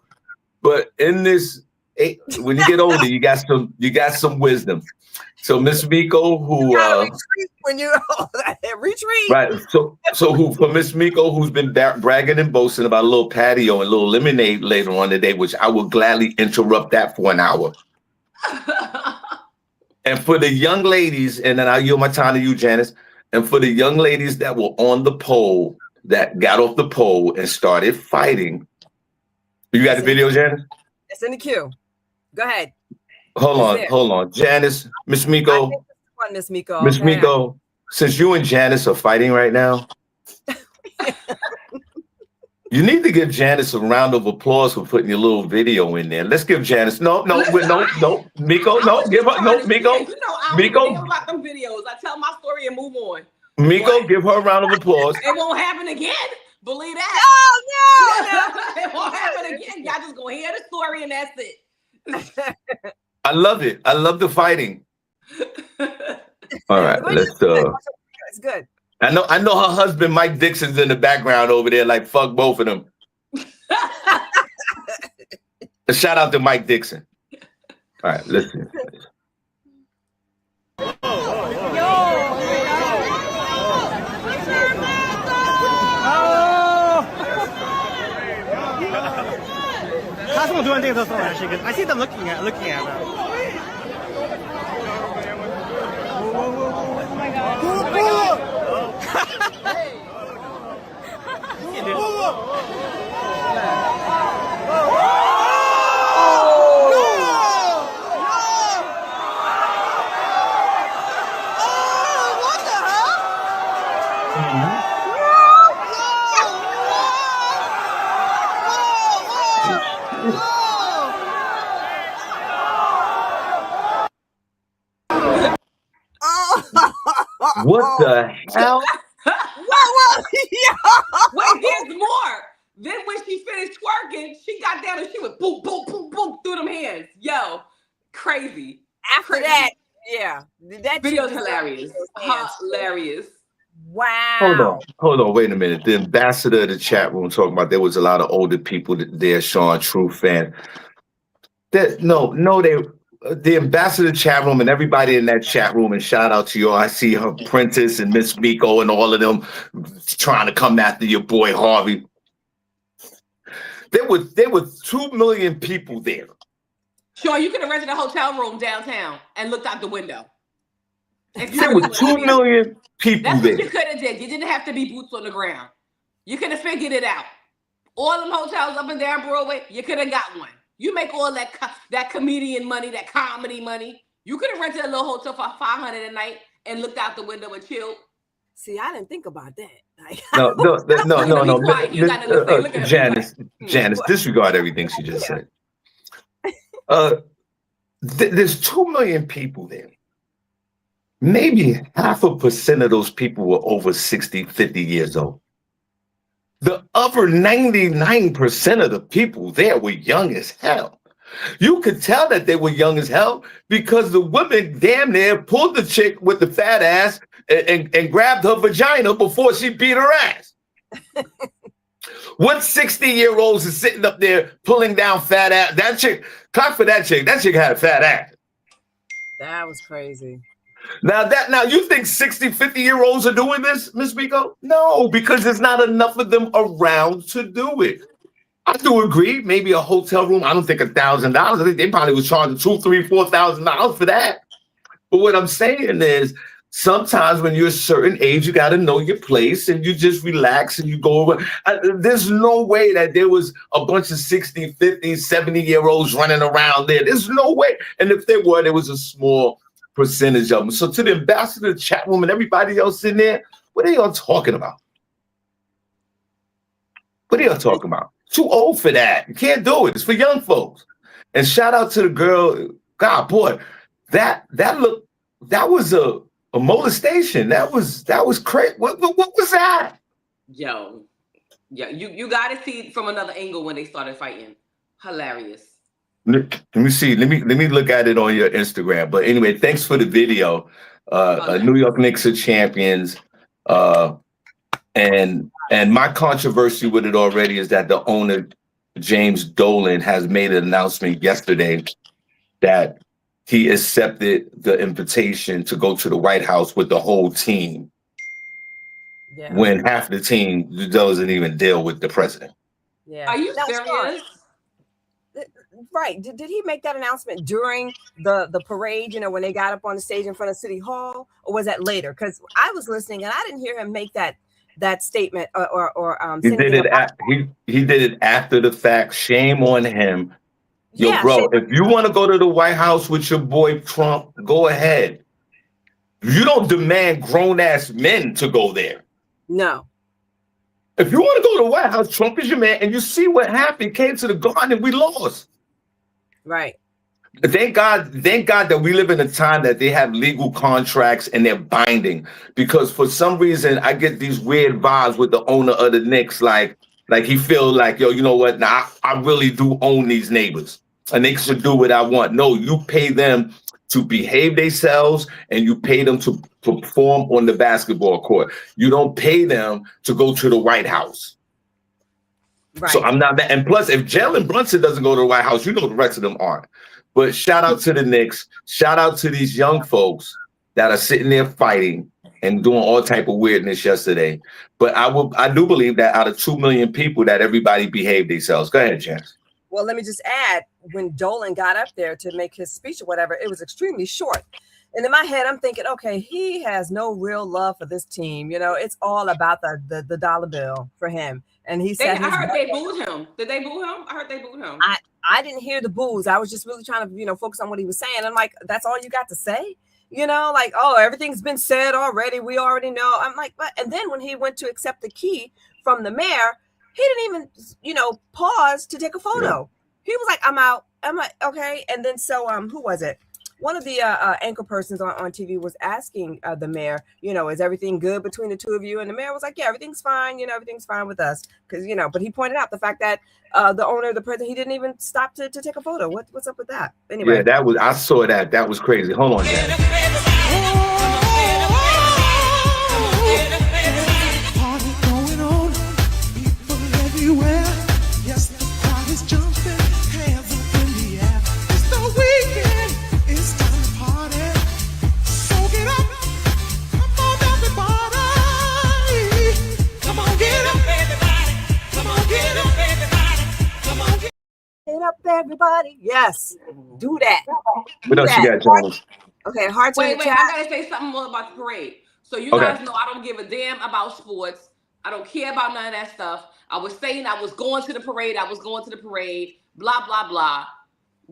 but in this, when you get older, you got some wisdom. So Miss Miko, who when you retreat, right? So who for Miss Miko, who's been bragging and boasting about a little patio and a little lemonade later on today, which I will gladly interrupt that for an hour. And for the young ladies, and then I'll yield my time to you, Janice. And for the young ladies that were on the pole, that got off the pole and started fighting. You got the video, Janice? It's in the queue. Go ahead. Hold on. Janice, Miss Miko. Miss Miko. Miss Miko, since you and Janice are fighting right now, you need to give Janice a round of applause for putting your little video in there. Let's give Janice. No, Miko, no, give her, no, Miko. You know, I don't care about them videos. I tell my story and move on. Miko, give her a round of applause. It won't happen again. Believe that. No. It won't happen again. Y'all just gonna hear the story and that's it. I love it. I love the fighting. All right, let's It's good. I know her husband Mike Dixon's in the background over there, like fuck both of them. A shout out to Mike Dixon. All right, listen. I see them looking at them. Oh my God. What the hell? Wait, there's more. Then when she finished twerking, she got down and she went boom, boom, boom, boom through them hands. Yo, crazy. After that, yeah, that video's hilarious. Hilarious. Wow. Hold on, wait a minute. The ambassador of the chat room talking about there was a lot of older people there, Sean, true fan. The ambassador of the chat room and everybody in that chat room, and shout out to you all. I see her Prentice and Miss Miko and all of them trying to come after your boy Harvey. There were 2 million people there. Sure, you could have rented a hotel room downtown and looked out the window. There were 2 million people That's there. what you could have did. You didn't have to be boots on the ground. You could have figured it out. All them hotels up and down Broadway, you could have got one. You make all that comedian money, that comedy money. You could have rented a little hotel for $500 a night and looked out the window and chilled. See, I didn't think about that. No. Janice, disregard everything she just said. There's 2 million people there. Maybe 0.5% of those people were over 60, 50 years old. The other 99% of the people there were young as hell. You could tell that they were young as hell because the women damn near pulled the chick with the fat ass and grabbed her vagina before she beat her ass. What 60-year-olds is sitting up there pulling down fat ass? That chick, clap for that chick. That chick had a fat ass. That was crazy. Now you think 60, 50-year-olds are doing this, Miss Miko? No, because there's not enough of them around to do it. I do agree. Maybe a hotel room. I don't think $1,000. I think they probably was charging $2,000, $3,000, $4,000 for that. But what I'm saying is, sometimes when you're a certain age, you got to know your place and you just relax and you go over. There's no way that there was a bunch of 60, 50, 70-year-olds running around there. There's no way. And if there were, there was a small percentage of them. So to the ambassador, chat room, and everybody else in there, what are y'all talking about? What are y'all talking about? Too old for that. You can't do it. It's for young folks. And shout out to the girl. God, boy, that was a molestation. That was crazy. What was that? Yo, you got to see it from another angle when they started fighting. Hilarious. Let me see. Let me look at it on your Instagram. But anyway, thanks for the video. New York Knicks are champions. And my controversy with it already is that the owner, James Dolan, has made an announcement yesterday that he accepted the invitation to go to the White House with the whole team. Yeah. When half the team doesn't even deal with the president. Yeah. Are you serious? Right. Did he make that announcement during the parade, when they got up on the stage in front of City Hall, or was that later? Because I was listening and I didn't hear him make that statement or he did it he did it after the fact. Shame on him. Yo, bro, if you want to go to the White House with your boy Trump, go ahead. You don't demand grown-ass men to go there. No. If you want to go to the White House, Trump is your man, and you see what happened. Came to the garden, we lost. Right. Thank God that we live in a time that they have legal contracts and they're binding. Because for some reason, I get these weird vibes with the owner of the Knicks, like he feels like, yo, you know what? Nah, I really do own these neighbors, and they should do what I want. No, you pay them to behave themselves, and you pay them to perform on the basketball court. You don't pay them to go to the White House. Right. So I'm not mad. And plus, if Jalen Brunson doesn't go to the White House, the rest of them aren't. But shout out to the Knicks. Shout out to these young folks that are sitting there fighting and doing all type of weirdness yesterday. But I do believe that out of 2 million people, that everybody behaved themselves. Go ahead, Janice. Well, let me just add, when Dolan got up there to make his speech or whatever, it was extremely short. And in my head, I'm thinking, okay, he has no real love for this team. It's all about the dollar bill for him. And he said, I heard they booed him. Did they boo him? I heard they booed him. I didn't hear the boos. I was just really trying to, focus on what he was saying. I'm like, that's all you got to say? Oh, everything's been said already. We already know. I'm like, but, and then when he went to accept the key from the mayor, he didn't even, pause to take a photo. Yeah. He was like, I'm out. I'm like, okay. And then who was it? one of the anchor persons on TV was asking the mayor, is everything good between the two of you? And the mayor was like, yeah, everything's fine. Everything's fine with us. Because, but he pointed out the fact that the owner, the president, he didn't even stop to take a photo. What's up with that? Anyway. Yeah, I saw that. That was crazy. Hold on, Janice. Party going on, people everywhere. Yes, the crowd is jumping, hands up in the air. It's the weekend, it's time to party. So get up, come on everybody. Come on, get up, everybody. Come on, get up, everybody. Come on, get up, everybody. Yes, do that. What else you got, Janice? Okay, hearts in the Wait, chat. I gotta say something more about the parade. So you guys know I don't give a damn about sports. I don't care about none of that stuff. I was saying I was going to the parade. Blah, blah, blah.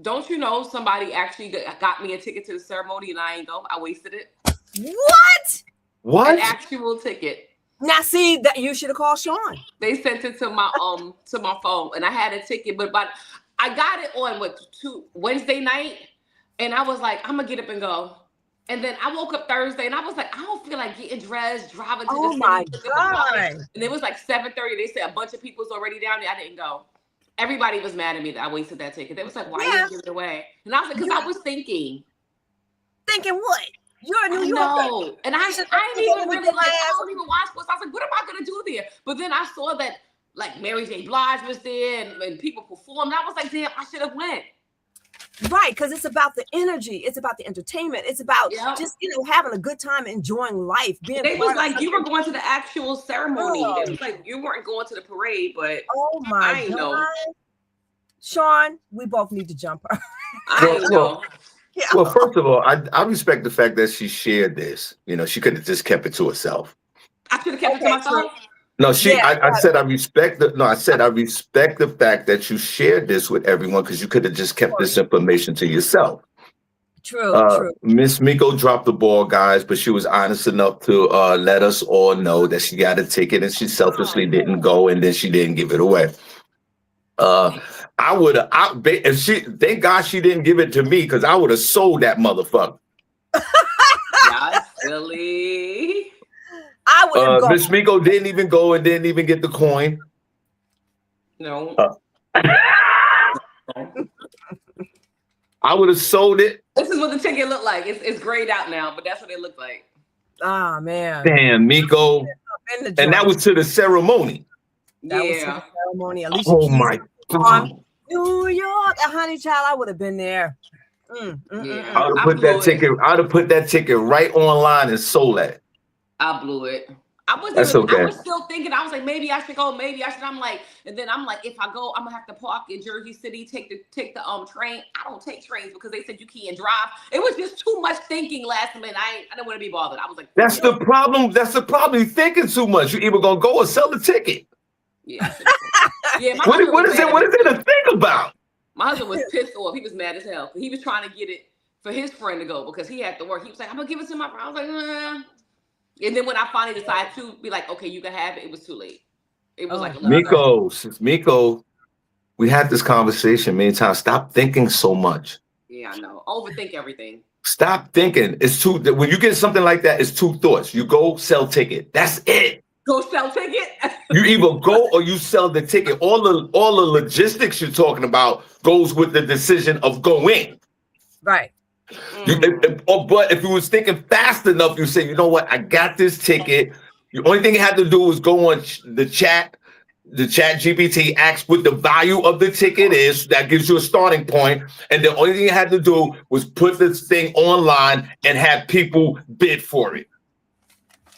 Don't you know somebody actually got me a ticket to the ceremony and I ain't go? I wasted it. What? An actual ticket. Now see that you should have called Shawn. They sent it to my phone and I had a ticket, but I got it on Wednesday night and I was like, I'm gonna get up and go. And then I woke up Thursday and I was like, I don't feel like getting dressed, driving to the city. My God. And it was like 7:30. They said a bunch of people was already down there. I didn't go. Everybody was mad at me that I wasted that ticket. They was like, why you didn't give it away? And I was like, because I was thinking. Thinking what? You're a New Yorker. No. And I ain't even really like, I don't even watch sports. I was like, what am I going to do there? But then I saw that like Mary J. Blige was there and people performed. I was like, damn, I should have went. Right, because it's about the energy, it's about the entertainment, it's about just having a good time, enjoying life. They was like you were going to the actual ceremony. It was like you weren't going to the parade, but oh my God, know. Sean, we both need to jump her. Well, first of all, I respect the fact that she shared this. She could have just kept it to herself. I should have kept it to myself. No, I said I respect the fact that you shared this with everyone because you could have just kept this information to yourself. True. Miss Miko dropped the ball, guys, but she was honest enough to let us all know that she got a ticket and she selfishly didn't go and then she didn't give it away. Thank God she didn't give it to me because I would have sold that motherfucker. Y'all silly. I would have gone. Miss Miko didn't even go and didn't even get the coin. No. I would have sold it. This is what the ticket looked like. It's grayed out now, but that's what it looked like. Ah, man. Damn, Miko. And that was to the ceremony. That was to the ceremony. Oh my God. New York, honey child, I would have been there. I would have put that ticket. I would have put that ticket right online and sold that. I blew it. I was still thinking. I was like, maybe I should go. Maybe I should. I'm like, if I go, I'm gonna have to park in Jersey City, take the train. I don't take trains because they said you can't drive. It was just too much thinking last minute. I didn't want to be bothered. I was like, that's the problem. That's the problem. You're thinking too much. You're either gonna go or sell the ticket. Yeah. Yeah. What is it to think about? My husband was pissed off. He was mad as hell. He was trying to get it for his friend to go because he had to work. He was like, I'm gonna give it to my friend. I was like, nah. And then when I finally decided to be like, okay, you can have it, it was too late. It was like Miko, we had this conversation many times. Stop thinking so much. Yeah, I know. Overthink everything. Stop thinking. When you get something like that, it's two thoughts. You go sell ticket. That's it. Go sell ticket. You either go or you sell the ticket. All the logistics you're talking about goes with the decision of going. Right. But if you was thinking fast enough, you say, you know what? I got this ticket. The only thing you had to do was go on the chat GPT, ask what the value of the ticket is. That gives you a starting point. And the only thing you had to do was put this thing online and have people bid for it.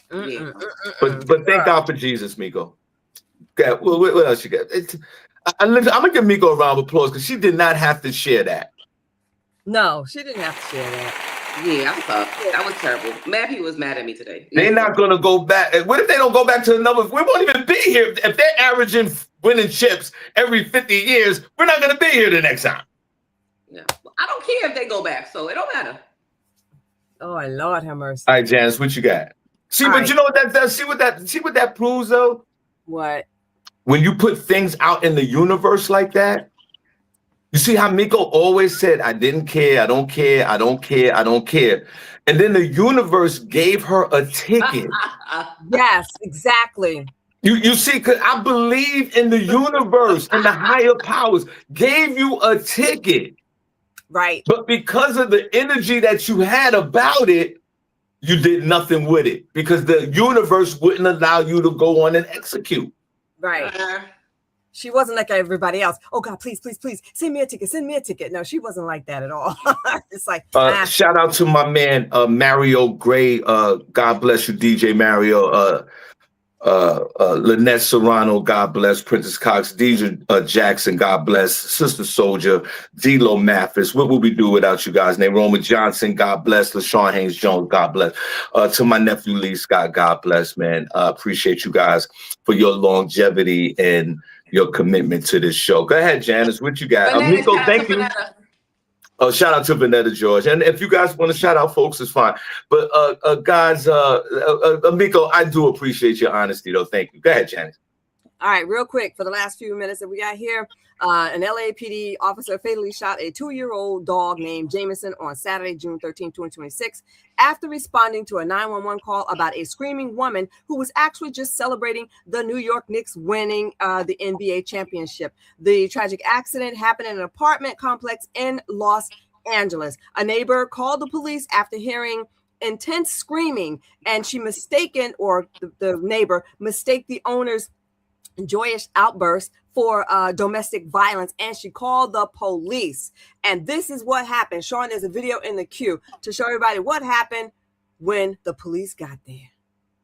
But thank God for Jesus, Miko. Okay, well, what else you got? I'm gonna give Miko a round of applause because she did not have to share that. No, she didn't have to share that. Yeah, I thought that was terrible. Mappy was mad at me today. They're not gonna go back. What if they don't go back to another? We won't even be here if they're averaging winning chips every 50 years. We're not gonna be here the next time. Yeah, I don't care if they go back, so it don't matter. Oh, Lord have mercy. All right, Janice, what you got? See, but you know what that does? See what that proves, though? What? When you put things out in the universe like that, You see how Miko always said, I didn't care, I don't care, I don't care, I don't care. And then the universe gave her a ticket. Yes, exactly. You see, because I believe in the universe and the higher powers gave you a ticket. Right. But because of the energy that you had about it, you did nothing with it because the universe wouldn't allow you to go on and execute. Right. She wasn't like everybody else. Oh God, please, please, please send me a ticket. Send me a ticket. No, she wasn't like that at all. It's like shout out to my man Mario Gray. God bless you, DJ Mario. Lynette Serrano, God bless. Princess Cox, DJ Jackson, God bless. Sister Soldier, D-Lo Mathis. What would we do without you guys? Name Roma Johnson, God bless. LaShawn Haynes Jones, God bless. To my nephew Lee Scott, God bless, man. Appreciate you guys for your longevity and your commitment to this show. Go ahead, Janice. What you got? Miko, thank you. Oh, shout out to Vanetta George. And if you guys want to shout out folks, it's fine. But guys, Miko, I do appreciate your honesty, though. Thank you. Go ahead, Janice. All right, real quick for the last few minutes that we got here. An LAPD officer fatally shot a 2-year-old dog named Jameson on Saturday, June 13, 2026, after responding to a 911 call about a screaming woman who was actually just celebrating the New York Knicks winning the NBA championship. The tragic accident happened in an apartment complex in Los Angeles. A neighbor called the police after hearing intense screaming, and she mistaken, or the neighbor mistake the owner's joyous outburst for domestic violence, and she called the police. And this is what happened. Shawn, there's a video in the queue to show everybody what happened when the police got there.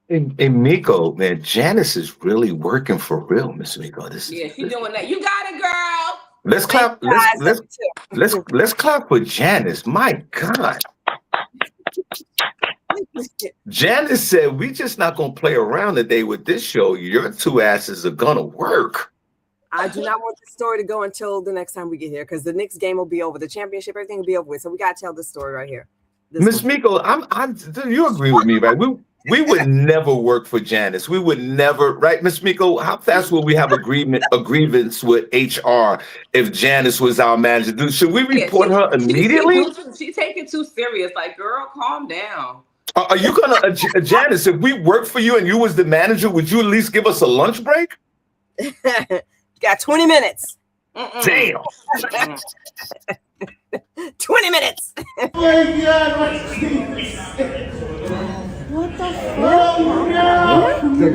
And Miko, man, Janice is really working for real, Miss Miko. She's doing that. You got it, girl. Let's clap. Let's clap for Janice. My God. Janice said, we just not going to play around today with this show. Your two asses are going to work. I do not want this story to go until the next time we get here, because the Knicks game will be over. The championship, everything will be over with. So we got to tell this story right here. Miss Miko, you agree with me, right? We would never work for Janice. We would never, right, Miss Miko? How fast will we have a grievance with HR if Janice was our manager? Should we report her immediately? She's taking too serious. Like, girl, calm down. Are you gonna, Janice? If we worked for you and you was the manager, would you at least give us a lunch break? You got 20 minutes. Damn. 20 minutes. Oh my God, What the fuck? Oh no! The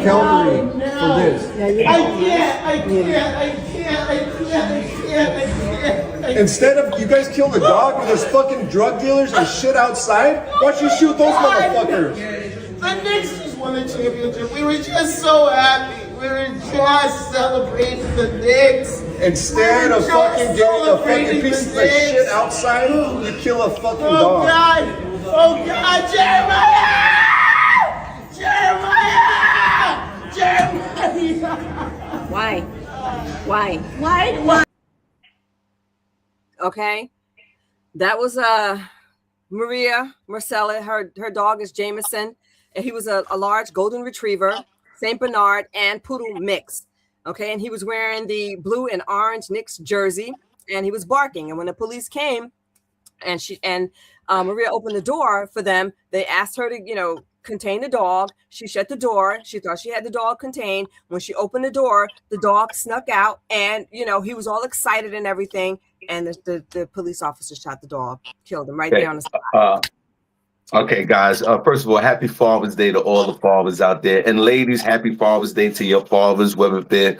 Calvary for this. I can't. Instead of you guys kill the dog with those fucking drug dealers and shit outside, why don't you shoot those motherfuckers? The Knicks just won the championship. We were just so happy. We were just celebrating the Knicks. Instead of fucking getting a fucking piece of shit outside, you kill a fucking dog. Oh God, Jeremiah! Why? Okay. That was Maria Marcella. Her dog is Jameson, and he was a large golden retriever, Saint Bernard and poodle mix. Okay, and he was wearing the blue and orange Knicks jersey, and he was barking. And when the police came, and Maria opened the door for them, they asked her to, contain the dog. She shut the door. She thought she had the dog contained. When she opened the door, the dog snuck out, and he was all excited and everything. And the police officer shot the dog, killed him right there on the spot. Okay, guys. First of all, happy Father's Day to all the fathers out there. And ladies, happy Father's Day to your fathers, whether they're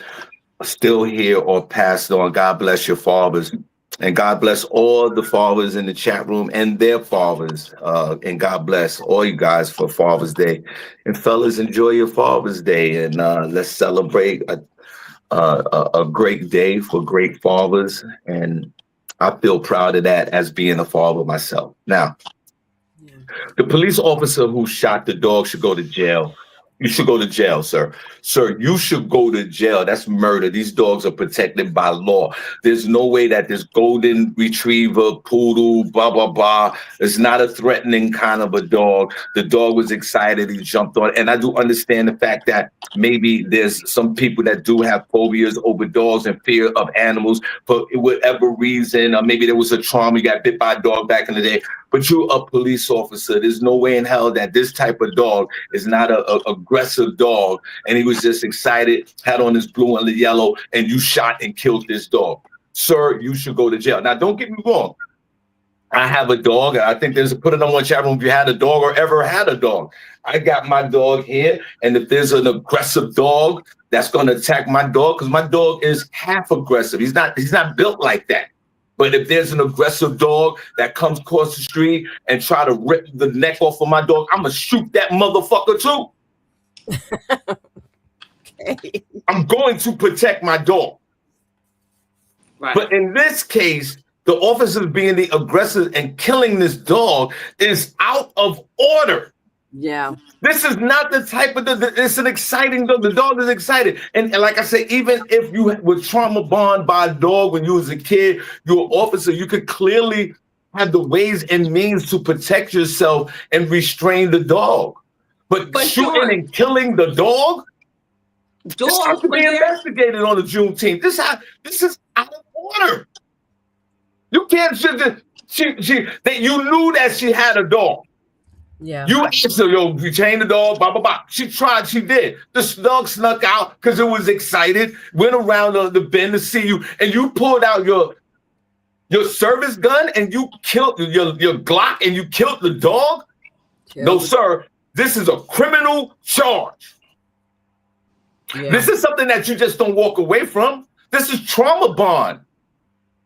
still here or passed on. God bless your fathers. And God bless all the fathers in the chat room and their fathers. And God bless all you guys for Father's Day. And fellas, enjoy your Father's Day. And let's celebrate a great day for great fathers. And I feel proud of that as being a father myself. Now, the police officer who shot the dog should go to jail. You should go to jail, sir. Sir, you should go to jail. That's murder. These dogs are protected by law. There's no way that this golden retriever, poodle, blah, blah, blah, is not a threatening kind of a dog. The dog was excited. He jumped on. And I do understand the fact that maybe there's some people that do have phobias over dogs and fear of animals for whatever reason. Or maybe there was a trauma. You got bit by a dog back in the day. But you're a police officer. There's no way in hell that this type of dog is not a aggressive dog. And he was just excited, had on his blue and the yellow, and you shot and killed this dog. Sir, you should go to jail. Now, don't get me wrong. I have a dog. I think there's a put it on one chat room if you had a dog or ever had a dog. I got my dog here. And if there's an aggressive dog that's going to attack my dog, because my dog is half aggressive. He's not built like that. But if there's an aggressive dog that comes across the street and try to rip the neck off of my dog, I'm going to shoot that motherfucker too. Okay. I'm going to protect my dog. Right. But in this case, the officers being the aggressor and killing this dog is out of order. Yeah. This is not the type of, it's an exciting dog. The dog is excited. And like I said, even if you were trauma bond by a dog when you was a kid, you're an officer, you could clearly have the ways and means to protect yourself and restrain the dog. But shooting and killing the dog, this has to be investigated on the Juneteenth. This is out of order. You can't you knew that she had a dog. Yeah. You asked her, you chained the dog, blah, blah, blah. She tried, she did. The dog snuck out because it was excited, went around the bend to see you, and you pulled out your service gun and you killed your Glock and you killed the dog? No, sir. This is a criminal charge. Yeah. This is something that you just don't walk away from. This is trauma bond.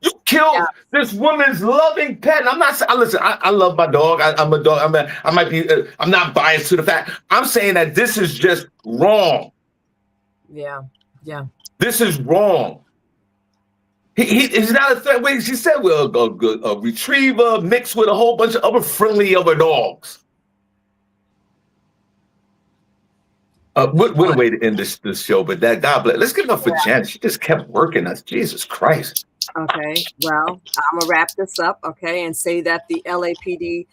You killed this woman's loving pet. And I'm not saying, listen, I love my dog. I'm a dog. I'm not biased to the fact. I'm saying that this is just wrong. Yeah. Yeah. This is wrong. He's not a threat. Wait, she said we're a retriever mixed with a whole bunch of other friendly other dogs. What a way to end this show, but that God bless. Let's give it up for Janice. She just kept working us. Jesus Christ. Okay, well, I'm gonna wrap this up, okay, and say that the LAPD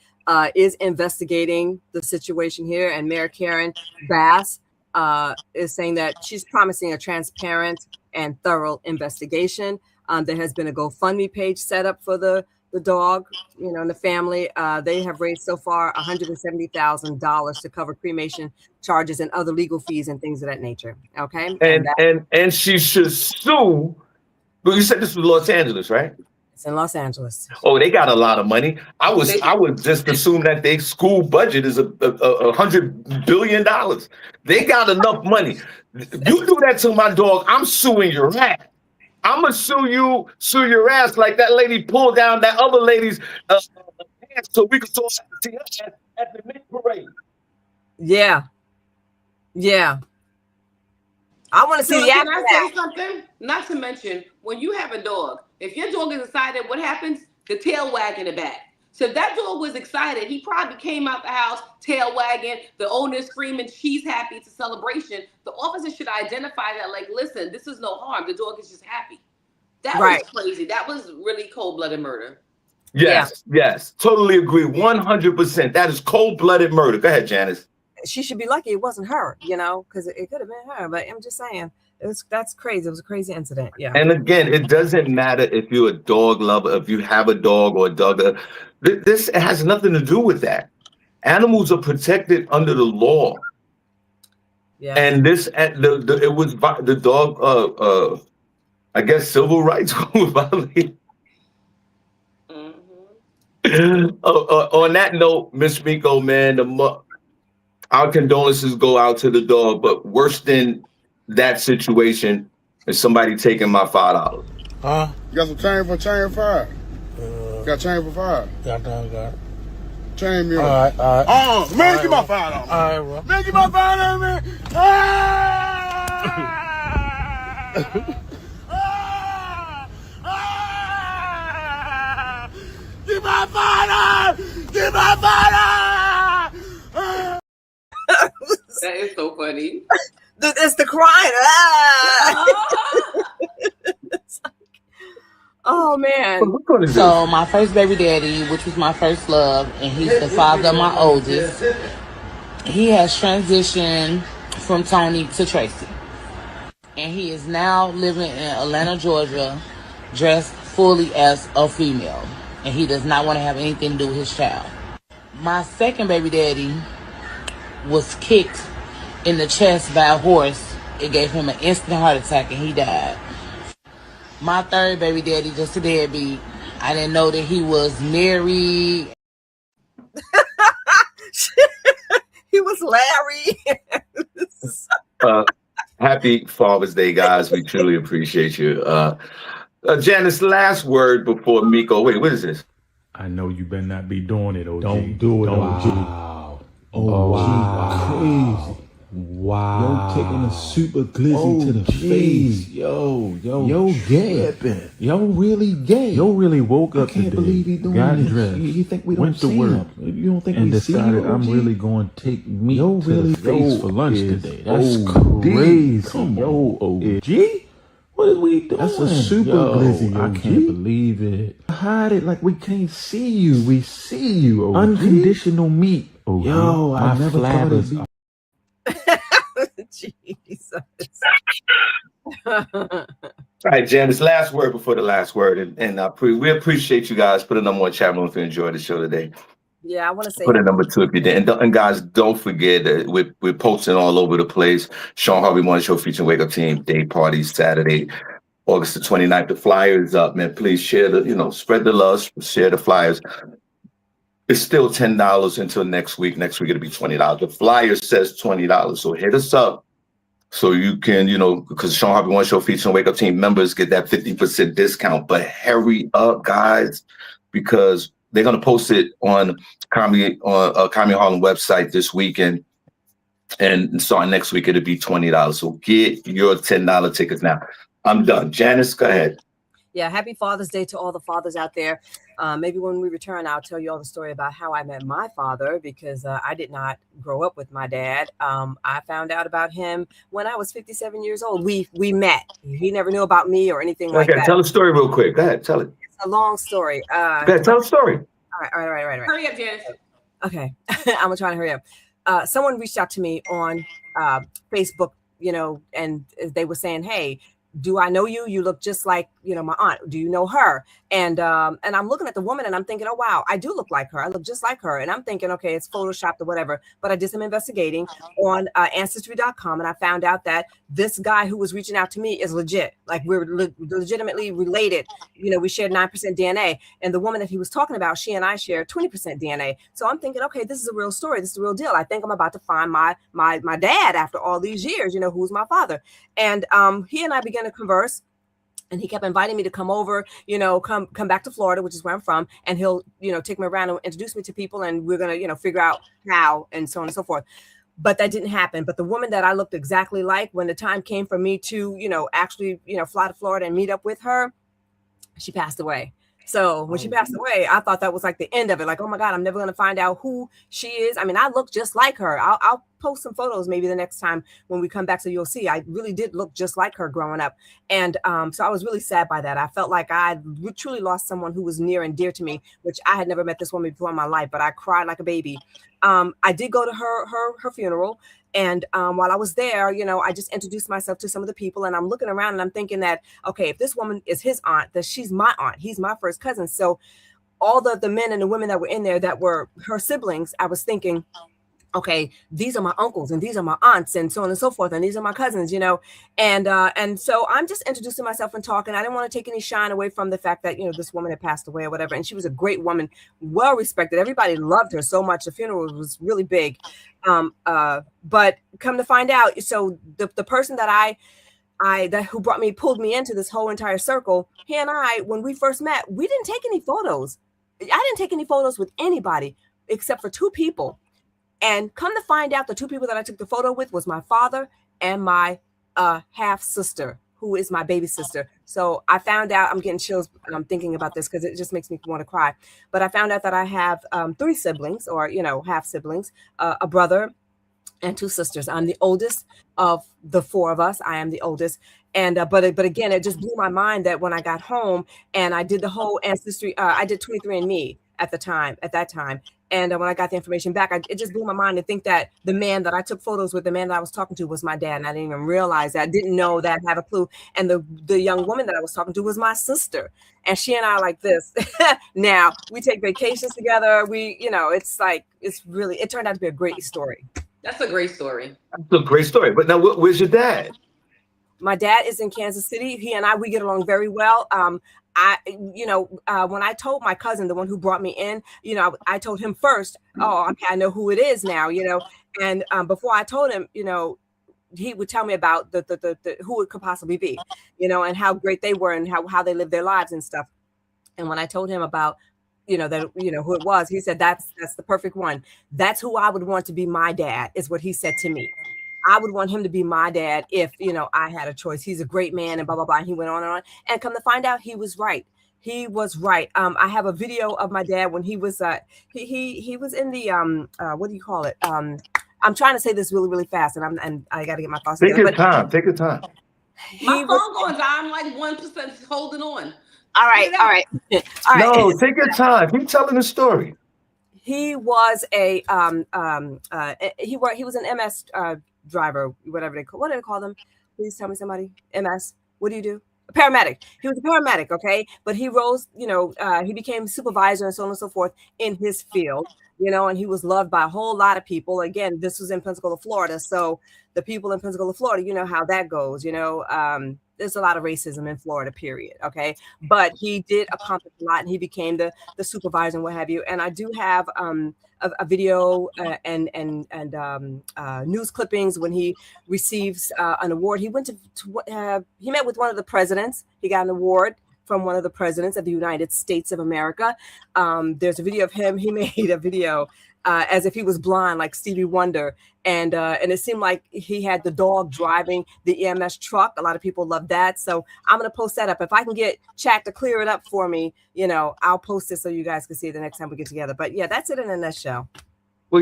is investigating the situation here, and Mayor Karen Bass is saying that she's promising a transparent and thorough investigation. There has been a GoFundMe page set up for the dog, and the family. They have raised so far $170,000 to cover cremation charges and other legal fees and things of that nature. Okay, and she should sue. But you said this was Los Angeles, right? It's in Los Angeles. Oh, they got a lot of money. I would just assume that their school budget is $100 billion. They got enough money. You do that to my dog, I'm suing your ass. I'm gonna sue your ass like that lady pulled down that other lady's pants so we could see her at the mid parade. Yeah. Yeah. I want to see the Can I say something? Not to mention, when you have a dog, if your dog is excited, what happens? The tail wagging the back. So if that dog was excited, he probably came out the house, tail wagging, the owner screaming, she's happy, it's a celebration. The officer should identify that, like, listen, this is no harm. The dog is just happy. That was crazy. That was really cold-blooded murder. Yes, yes. Totally agree. 100%. That is cold-blooded murder. Go ahead, Janice. She should be lucky it wasn't her, because it could have been her. But I'm just saying, that's crazy. It was a crazy incident. Yeah. And again, it doesn't matter if you're a dog lover, if you have a dog or a dog. This has nothing to do with that. Animals are protected under the law. Yeah. And it was the dog. I guess civil rights violated. On that note, Miss Miko, man, our condolences go out to the dog, but worse than that situation is somebody taking my $5. Huh? You got some chain for $5? Got chain for $5? Got it. Chain me up. All right. Man, give my $5. All right, bro. Man, give my $5, man. Give my $5! Give my $5! That is so funny. It's the crying. Oh man. So my first baby daddy, which was my first love, and he's the father of my oldest, he has transitioned from Tony to Tracy. And he is now living in Atlanta, Georgia, dressed fully as a female. And he does not want to have anything to do with his child. My second baby daddy was kicked in the chest by a horse. It gave him an instant heart attack and he died. My third baby daddy, just a deadbeat. I didn't know that he was married. He was Larry. Happy Father's Day, guys. We truly appreciate you. Janice, last word before Miko. Wait, what is this? I know you better not be doing it, OG. Don't do it, OG. Wow. Wow. Crazy. Wow. Yo, taking a super glizzy to the face. Yo, gay. Tripping. Yo, really gay. Yo, really woke up I can't today, believe he doing got this. dressed, You think we don't went to see work, him? You don't think and we see decided you, I'm OG? really going to take meat Yo, to really, the face for lunch is today. That's OD. crazy. Come Yo, on, OG? What are we doing? That's a super Yo, glizzy, I OG. can't believe it. Hide it like we can't see you. We see you, OG. Unconditional meat. OG. Yo, I My never thought it'd flabbers be. Jesus. All right, Janice, last word before the last word. And we appreciate you guys. Put a number one chat room if you enjoyed the show today. Yeah, I want to say. Put a number two if you did. And guys, don't forget that we're posting all over the place. Shawn Harvey Morning Show featuring Wake Up Team Day Parties Saturday, August the 29th. The flyer is up, man. Please share spread the love, share the flyers. It's still $10 until next week. Next week it'll be $20. The flyer says $20. So hit us up so you can, because Shawn Harvey Morning Show featuring Wake Up Team members get that 50% discount. But hurry up, guys, because they're gonna post it on Comedy Harlem website this weekend. And starting next week it'll be $20. So get your $10 tickets now. I'm done. Janice, go ahead. Yeah, happy Father's Day to all the fathers out there. Maybe when we return, I'll tell you all the story about how I met my father, because I did not grow up with my dad. I found out about him when I was 57 years old. We met. He never knew about me or anything like that. Tell the story real quick. Go ahead, tell it. It's a long story. Go ahead, tell the story. All right. Hurry up, Janice. Okay, I'm gonna try to hurry up. Someone reached out to me on Facebook, and they were saying, "Hey, do I know you? You look just like, my aunt. Do you know her?" And I'm looking at the woman and I'm thinking, oh, wow, I do look like her. I look just like her. And I'm thinking, okay, it's photoshopped or whatever. But I did some investigating on ancestry.com and I found out that this guy who was reaching out to me is legit. Like, we're legitimately related. We shared 9% DNA. And the woman that he was talking about, she and I shared 20% DNA. So I'm thinking, okay, this is a real story. This is a real deal. I think I'm about to find my dad after all these years, who's my father. And he and I began to converse. And he kept inviting me to come over, come back to Florida, which is where I'm from. And he'll, take me around and introduce me to people. And we're going to, figure out how and so on and so forth. But that didn't happen. But the woman that I looked exactly like, when the time came for me to, actually, fly to Florida and meet up with her, she passed away. So when she passed away, I thought that was like the end of it. Like, oh my God, I'm never going to find out who she is. I mean, I look just like her. I'll post some photos maybe the next time when we come back, so you'll see I really did look just like her growing up. And so I was really sad by that. I felt like I truly lost someone who was near and dear to me, which I had never met this woman before in my life, but I cried like a baby. I did go to her funeral. And while I was there, I just introduced myself to some of the people, and I'm looking around and I'm thinking that, okay, if this woman is his aunt, that she's my aunt. He's my first cousin. So all the men and the women that were in there that were her siblings, I was thinking, okay, these are my uncles and these are my aunts and so on and so forth. And these are my cousins, and so I'm just introducing myself and talking. I didn't want to take any shine away from the fact that, this woman had passed away or whatever. And she was a great woman, well respected. Everybody loved her so much. The funeral was really big. But come to find out, so the person that who pulled me into this whole entire circle, he and I, when we first met, we didn't take any photos. I didn't take any photos with anybody except for two people. And come to find out, the two people that I took the photo with was my father and my half sister, who is my baby sister. So I found out, I'm getting chills and I'm thinking about this because it just makes me want to cry. But I found out that I have 3 siblings, or, half siblings, a brother, and 2 sisters. I'm the oldest of the 4 of us. I am the oldest. And but again, it just blew my mind that when I got home and I did the whole ancestry, I did 23andMe at that time. And when I got the information back, it just blew my mind to think that the man that I took photos with, the man that I was talking to, was my dad. And I didn't even realize that. I didn't know that, have a clue. And the young woman that I was talking to was my sister. And she and I are like this. Now, we take vacations together. We, it's like, it turned out to be a great story. That's a great story. That's a great story. But now, where's your dad? My dad is in Kansas City. He and we get along very well. When I told my cousin, the one who brought me in, I told him first, oh, okay, I know who it is now, and before I told him, he would tell me about the who it could possibly be, and how great they were and how they lived their lives and stuff. And when I told him about, that, who it was, he said, that's the perfect one. That's who I would want to be my dad, is what he said to me. I would want him to be my dad if, I had a choice. He's a great man and blah, blah, blah. And he went on and on. And come to find out, he was right. He was right. I have a video of my dad when he was, he was in the, what do you call it? I'm trying to say this really, really fast, and I got to get my thoughts together. Take your time. My phone going down. I'm like 1% holding on. All right. No, take your time. Keep telling the story. He was he was an MS driver, whatever what do they call them? Please tell me, somebody. MS. What do you do? A paramedic. He was a paramedic, okay? But he rose, he became supervisor and so on and so forth in his field, and he was loved by a whole lot of people. Again, this was in Pensacola, Florida. So the people in Pensacola, Florida, you know how that goes, there's a lot of racism in Florida, period. Okay. But he did accomplish a lot, and he became the supervisor and what have you. And I do have a video and news clippings when he receives an award. He went he met with one of the presidents. He got an award from one of the presidents of the United States of America. There's a video of him. He made a video as if he was blind, like Stevie Wonder. And it seemed like he had the dog driving the EMS truck. A lot of people love that. So I'm going to post that up. If I can get chat to clear it up for me, I'll post it so you guys can see it the next time we get together. But yeah, that's it in a nutshell. Well,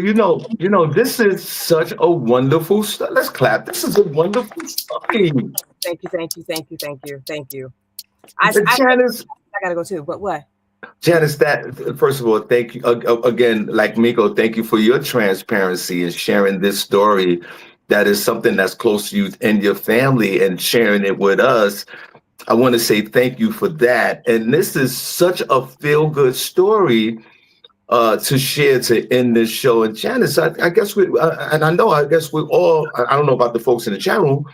this is such a wonderful story. Let's clap. This is a wonderful story. Thank you. Janice, I got to go too, but what? Janice, first of all, thank you again. Like Miko, thank you for your transparency and sharing this story. That is something that's close to you and your family, and sharing it with us. I want to say thank you for that. And this is such a feel-good story to share to end this show. And Janice, I guess we all. I don't know about the folks in the chat room.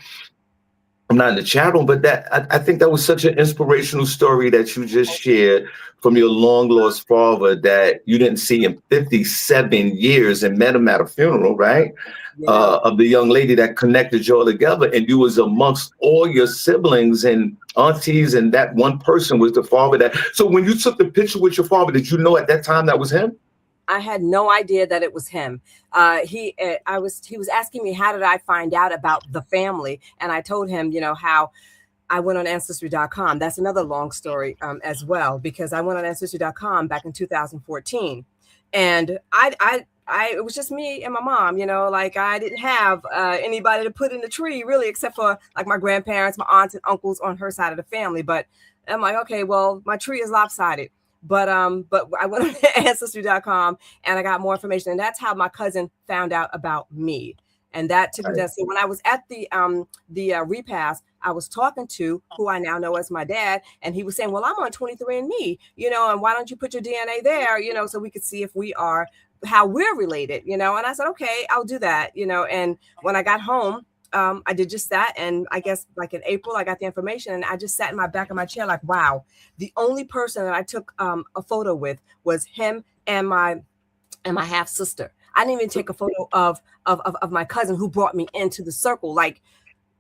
I'm not in the chat room, but I think that was such an inspirational story that you just shared from your long lost father that you didn't see in 57 years and met him at a funeral, right? Yeah. Of the young lady that connected you all together, and you was amongst all your siblings and aunties, and that one person was the father so when you took the picture with your father, did you know at that time that was him? I had no idea that it was him. He was asking me, how did I find out about the family? And I told him, how I went on Ancestry.com. That's another long story as well, because I went on Ancestry.com back in 2014. And it was just me and my mom, I didn't have anybody to put in the tree really, except for like my grandparents, my aunts and uncles on her side of the family. But I'm like, okay, well, my tree is lopsided. But I went on Ancestry.com and I got more information. And that's how my cousin found out about me. And that took me down. So when I was at the repast, I was talking to who I now know as my dad. And he was saying, well, I'm on 23andMe, and why don't you put your DNA there, so we could see if we are, how we're related, And I said, okay, I'll do that, And when I got home, I did just that. And I guess like in April, I got the information and I just sat in my back of my chair like, wow, the only person that I took a photo with was him and my half sister. I didn't even take a photo of my cousin who brought me into the circle. Like,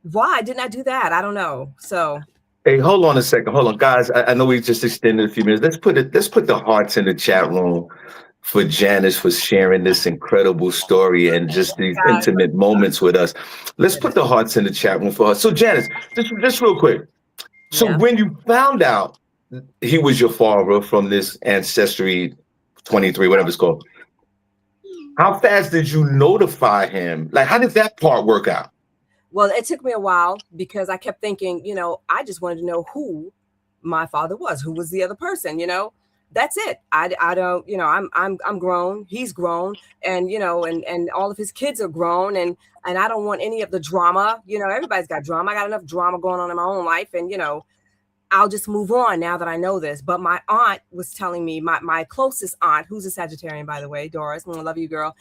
why didn't I do that? I don't know. So. Hey, hold on a second. Hold on, guys. I know we just extended a few minutes. Let's put the hearts in the chat room for Janice for sharing this incredible story and just these intimate moments with us. Let's put the hearts in the chat room for her. So Janice, just real quick. So when you found out he was your father from this Ancestry 23, whatever it's called, How fast did you notify him? Like, how did that part work out? Well, it took me a while because I kept thinking, I just wanted to know who my father was, who was the other person, That's it. I don't, I'm grown, he's grown, and and all of his kids are grown, and I don't want any of the drama. Everybody's got drama. I got enough drama going on in my own life, and I'll just move on now that I know this. But my aunt was telling me, my closest aunt, who's a Sagittarian, by the way, Doris, I love you, girl.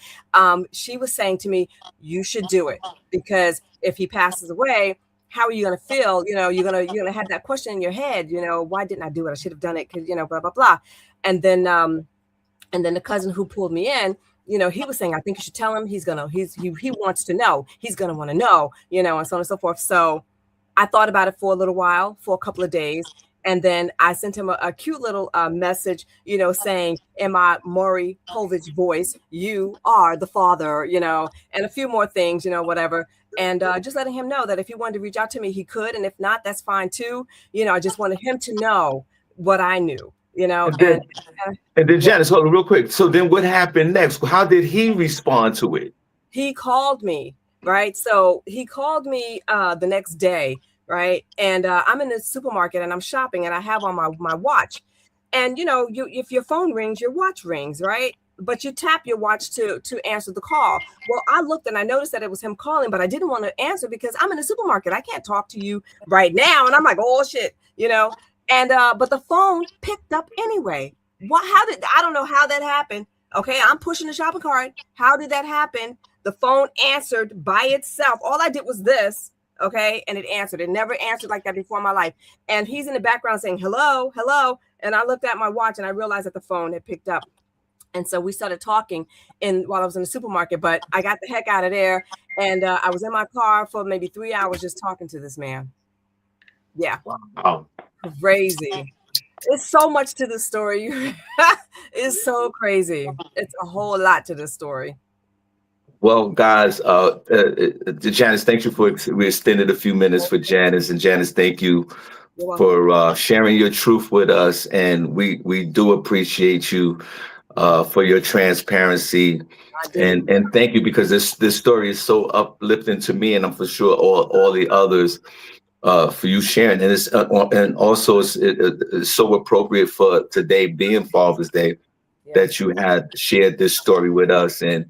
She was saying to me, you should do it, because if he passes away, how are you going to feel? You're going to have that question in your head, why didn't I do it? I should have done it because, blah, blah, blah. And then the cousin who pulled me in, he was saying, I think you should tell him he wants to know, he's going to want to know, and so on and so forth. So I thought about it for a little while, for a couple of days. And then I sent him a cute little message, saying in my Maury Povich voice, you are the father, and a few more things, whatever. And just letting him know that if he wanted to reach out to me, he could. And if not, that's fine too. I just wanted him to know what I knew, And then Janice, hold on real quick. So then what happened next? How did he respond to it? He called me. Right. So he called me the next day. Right. And I'm in the supermarket and I'm shopping and I have on my watch. And, if your phone rings, your watch rings. Right. But you tap your watch to answer the call. Well, I looked and I noticed that it was him calling, but I didn't want to answer because I'm in the supermarket. I can't talk to you right now. And I'm like, oh, shit, and but the phone picked up anyway. I don't know how that happened. OK, I'm pushing the shopping cart. How did that happen? The phone answered by itself. All I did was this, okay? And it answered. It never answered like that before in my life. And he's in the background saying, hello, hello. And I looked at my watch and I realized that the phone had picked up. And so we started talking while I was in the supermarket, but I got the heck out of there. And I was in my car for maybe 3 hours just talking to this man. Yeah. Wow. Crazy. It's so much to the story. It's so crazy. It's a whole lot to this story. Well, guys, Janice, thank you we extended a few minutes for Janice, and Janice, thank you for sharing your truth with us, and we do appreciate you for your transparency, and thank you, because this story is so uplifting to me, and I'm for sure all the others, for you sharing, and it's so appropriate for today being Father's Day, that you had shared this story with us, and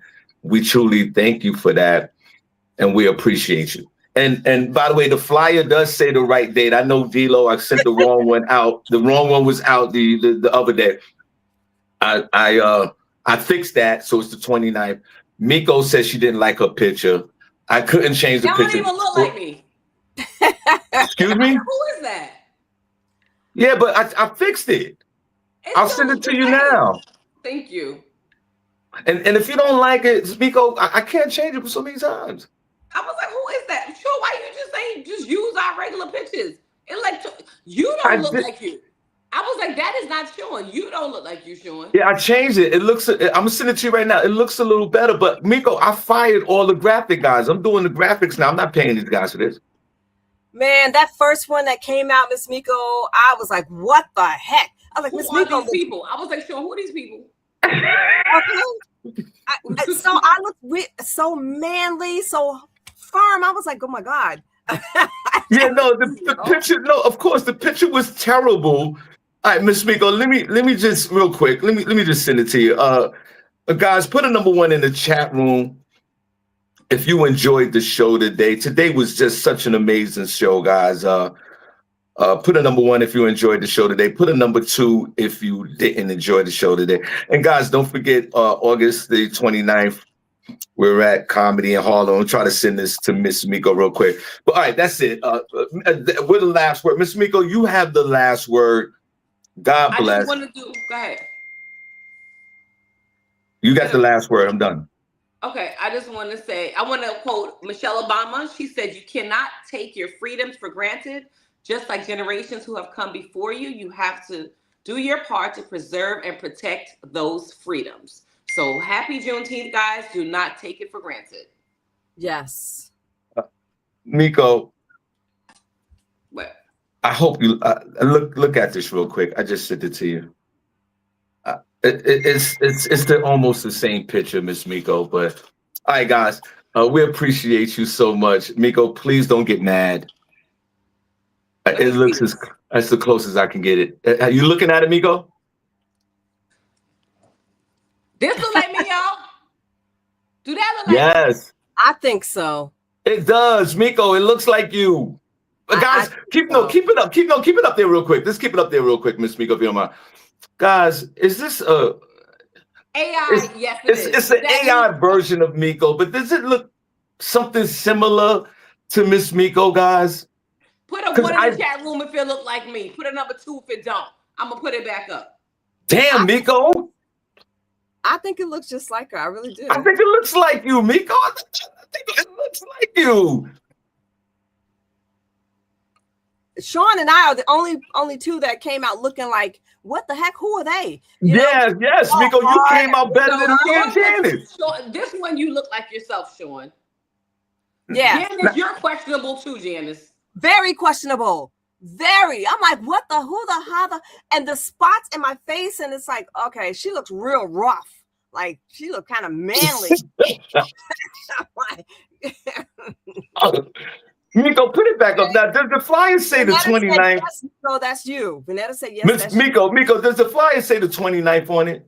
we truly thank you for that, and we appreciate you. And by the way, the flyer does say the right date. I know, Velo, I sent the wrong one out. The wrong one was out the other day. I fixed that, so it's the 29th. Miko says she didn't like her picture. I couldn't change the picture. Y'all don't even look like me. Excuse me? Who is that? Yeah, but I fixed it. I'll send it to you now. Thank you. And if you don't like it, Miko, I can't change it so many times. I was like, who is that? Sure, why you just saying just use our regular pictures? And like, you don't look like you. I was like, that is not Shawn. You don't look like you, Shawn. Yeah, I changed it. I'm gonna send it to you right now. It looks a little better, but Miko, I fired all the graphic guys. I'm doing the graphics now. I'm not paying these guys for this. Man, that first one that came out, Miss Miko, I was like, what the heck? I was like, Miss Miko, these people. I was like, Shawn, who are these people? Okay. So I looked so manly, so firm. I was like, oh my God. Yeah, no, the picture. No, of course, the picture was terrible. All right, Miss Miko, let me just real quick. Let me just send it to you. Guys, put a number 1 in the chat room if you enjoyed the show today. Today was just such an amazing show, guys. Put a number 1 if you enjoyed the show today. Put a number 2 if you didn't enjoy the show today. And guys, don't forget August the 29th. We're at Comedy in Harlem. I'll try to send this to Miss Miko real quick. But all right, that's it. With the last word, Miss Miko, you have the last word. God bless. I just want to do. Go ahead. You got the last word. I'm done. Okay, I just want to say, I want to quote Michelle Obama. She said, "You cannot take your freedoms for granted. Just like generations who have come before you, you have to do your part to preserve and protect those freedoms." So happy Juneteenth, guys. Do not take it for granted. Yes. Miko. What? I hope you look at this real quick. I just sent it to you. It's almost the same picture, Miss Miko. But all right, guys, we appreciate you so much, Miko. Please don't get mad. It looks that's the closest I can get it. Are you looking at it, Miko? This look like me, y'all. Do that look like yes. me? I think so. It does, Miko. It looks like you. But guys, keep it up. Keep it up there real quick. Let's keep it up there real quick, Miss Miko, if you don't mind. Guys, is this AI? Yes, it's an AI version of Miko, but does it look something similar to Miss Miko, guys? Put a 1 in the chat room if it look like me. Put a number 2 if it don't. I'm gonna put it back up. Damn, Miko. I think it looks just like her. I really do. I think it looks like you, Miko. I think it looks like you. Sean and I are the only two that came out looking like, what the heck? Who are they? Yes, Miko, you came out better than me and Janice. This one you look like yourself, Sean. Yeah. Janice, you're questionable too, Janice. Very questionable. Very. I'm like, what the, who the, how the, and the spots in my face, and it's like, okay, she looks real rough. Like, she looked kind of manly. Miko, put it back up. Now, does the flyer say the 29th? Yes, so that's you. Vanetta said yes. Miko, does the flyer say the 29th on it?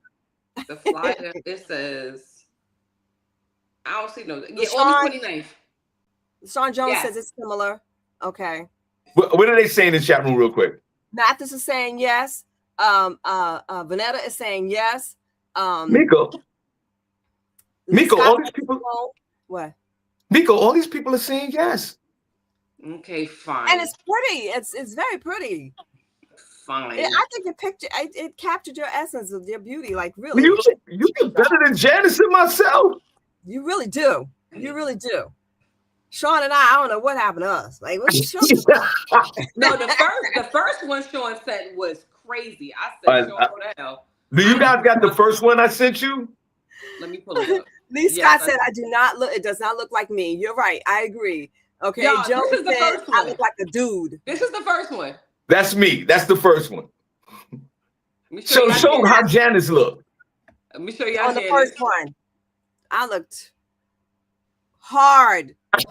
The flyer, it says, I don't see no. Yeah, on the 29th. Sean Jones says it's similar. Okay. What are they saying in the chat room real quick? Mathis is saying yes. Vanetta is saying yes. Miko, all these people. What? Miko, all these people are saying yes. Okay, fine. And it's pretty. It's very pretty. Fine. I think it captured your essence of your beauty. Like, really. You look better than Janice and myself. You really do. You really do. Sean and I don't know what happened to us. Like, what's Sean? No, the first one Sean said was crazy. I said, Sean, what the hell? Do you guys got the first one I sent you? Let me pull it up. Lee Scott said, I do not look, it does not look like me. You're right. I agree. Okay. Yo, Joe this is the said, first one. I look like a dude. This is the first one. That's me. That's the first one. Show how Janice looked. Let me show you on the first one. I looked hard. And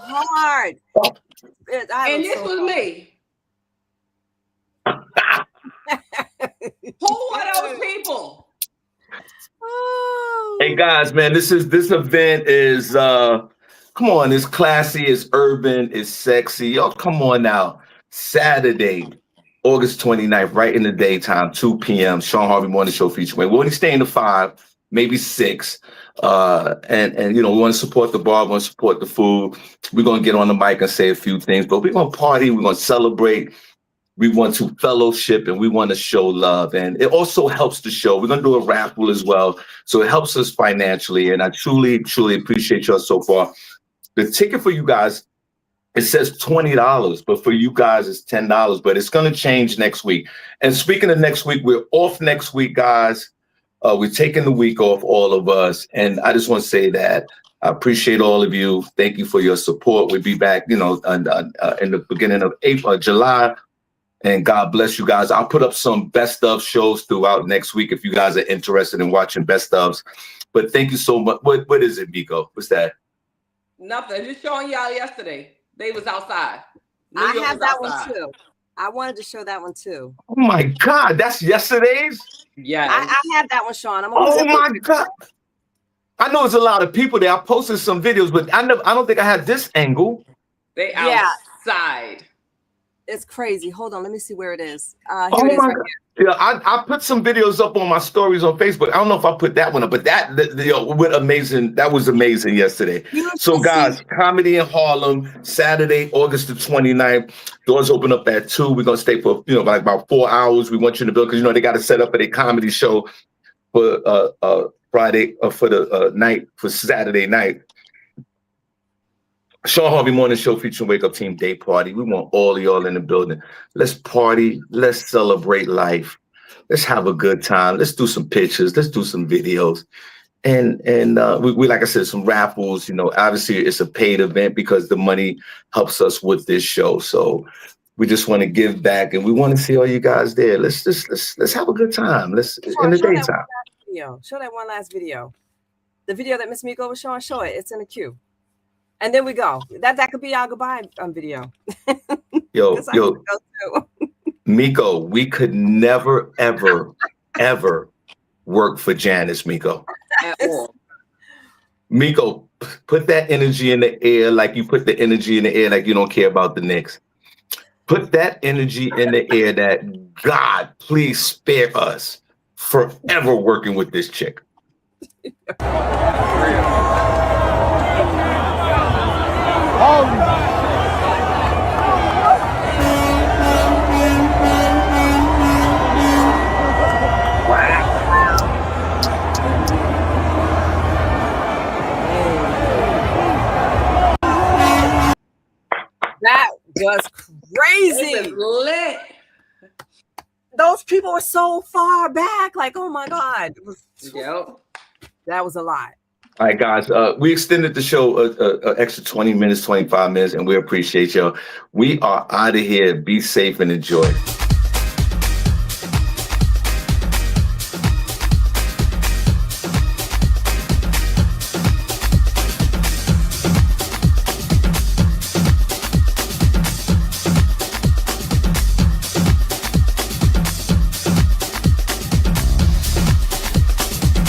this was me. Who are those people? Oh. Hey guys, man, this event is come on, it's classy, it's urban, it's sexy. Y'all come on now. Saturday, August 29th, right in the daytime, 2 p.m. Shawn Harvey Morning Show featuring. We're only staying to 5, maybe 6. And you know, we want to support the bar, we want to support the food. We're gonna get on the mic and say a few things, but we're gonna party, we're gonna celebrate. We want to fellowship and we want to show love. And it also helps the show. We're going to do a raffle as well. So it helps us financially. And I truly, truly appreciate y'all so far. The ticket for you guys, it says $20, but for you guys, it's $10. But it's going to change next week. And speaking of next week, we're off next week, guys. We're taking the week off, all of us. And I just want to say that I appreciate all of you. Thank you for your support. We'll be back, you know, in the beginning of July. And God bless you guys. I'll put up some best of shows throughout next week if you guys are interested in watching best ofs. But thank you so much. What is it, Miko? What's that? Nothing. Just showing y'all yesterday. They was outside. I have that one too. I wanted to show that one too. Oh my God, that's yesterday's? Yeah. I have that one, Sean. Oh my God. I know there's a lot of people there. I posted some videos, but I don't think I had this angle. They outside. It's crazy. Hold on, let me see where it is. Oh here it is my right God. here. Yeah, I put some videos up on my stories on Facebook. I don't know if I put that one up, but that was amazing yesterday. So guys, Comedy in Harlem, Saturday, August the 29th. Doors open up at 2. We're gonna stay for like about 4 hours. We want you to build because they got to set up for their comedy show for Friday for the night for Saturday night. Shawn Harvey Morning Show featuring Wake Up Team Day Party. We want all of y'all in the building. Let's party. Let's celebrate life. Let's have a good time. Let's do some pictures. Let's do some videos. And we like I said, some raffles. Obviously it's a paid event because the money helps us with this show. So we just want to give back and we want to see all you guys there. Let's have a good time. Let's in the daytime. video. Show that one last video. The video that Miss Miko was showing. Show it. It's in the queue. And then we go. That could be our goodbye video. Yo, Miko, we could never, ever, ever work for Janice, Miko. At all. Miko, put that energy in the air like you put the energy in the air like you don't care about the Knicks. Put that energy in the air that God, please spare us forever working with this chick. That was crazy. It was lit. Those people were so far back. Like, oh my God. Yep. That was a lot. All right, guys. We extended the show an extra 20 minutes, 25 minutes, and we appreciate y'all. We are out of here. Be safe and enjoy.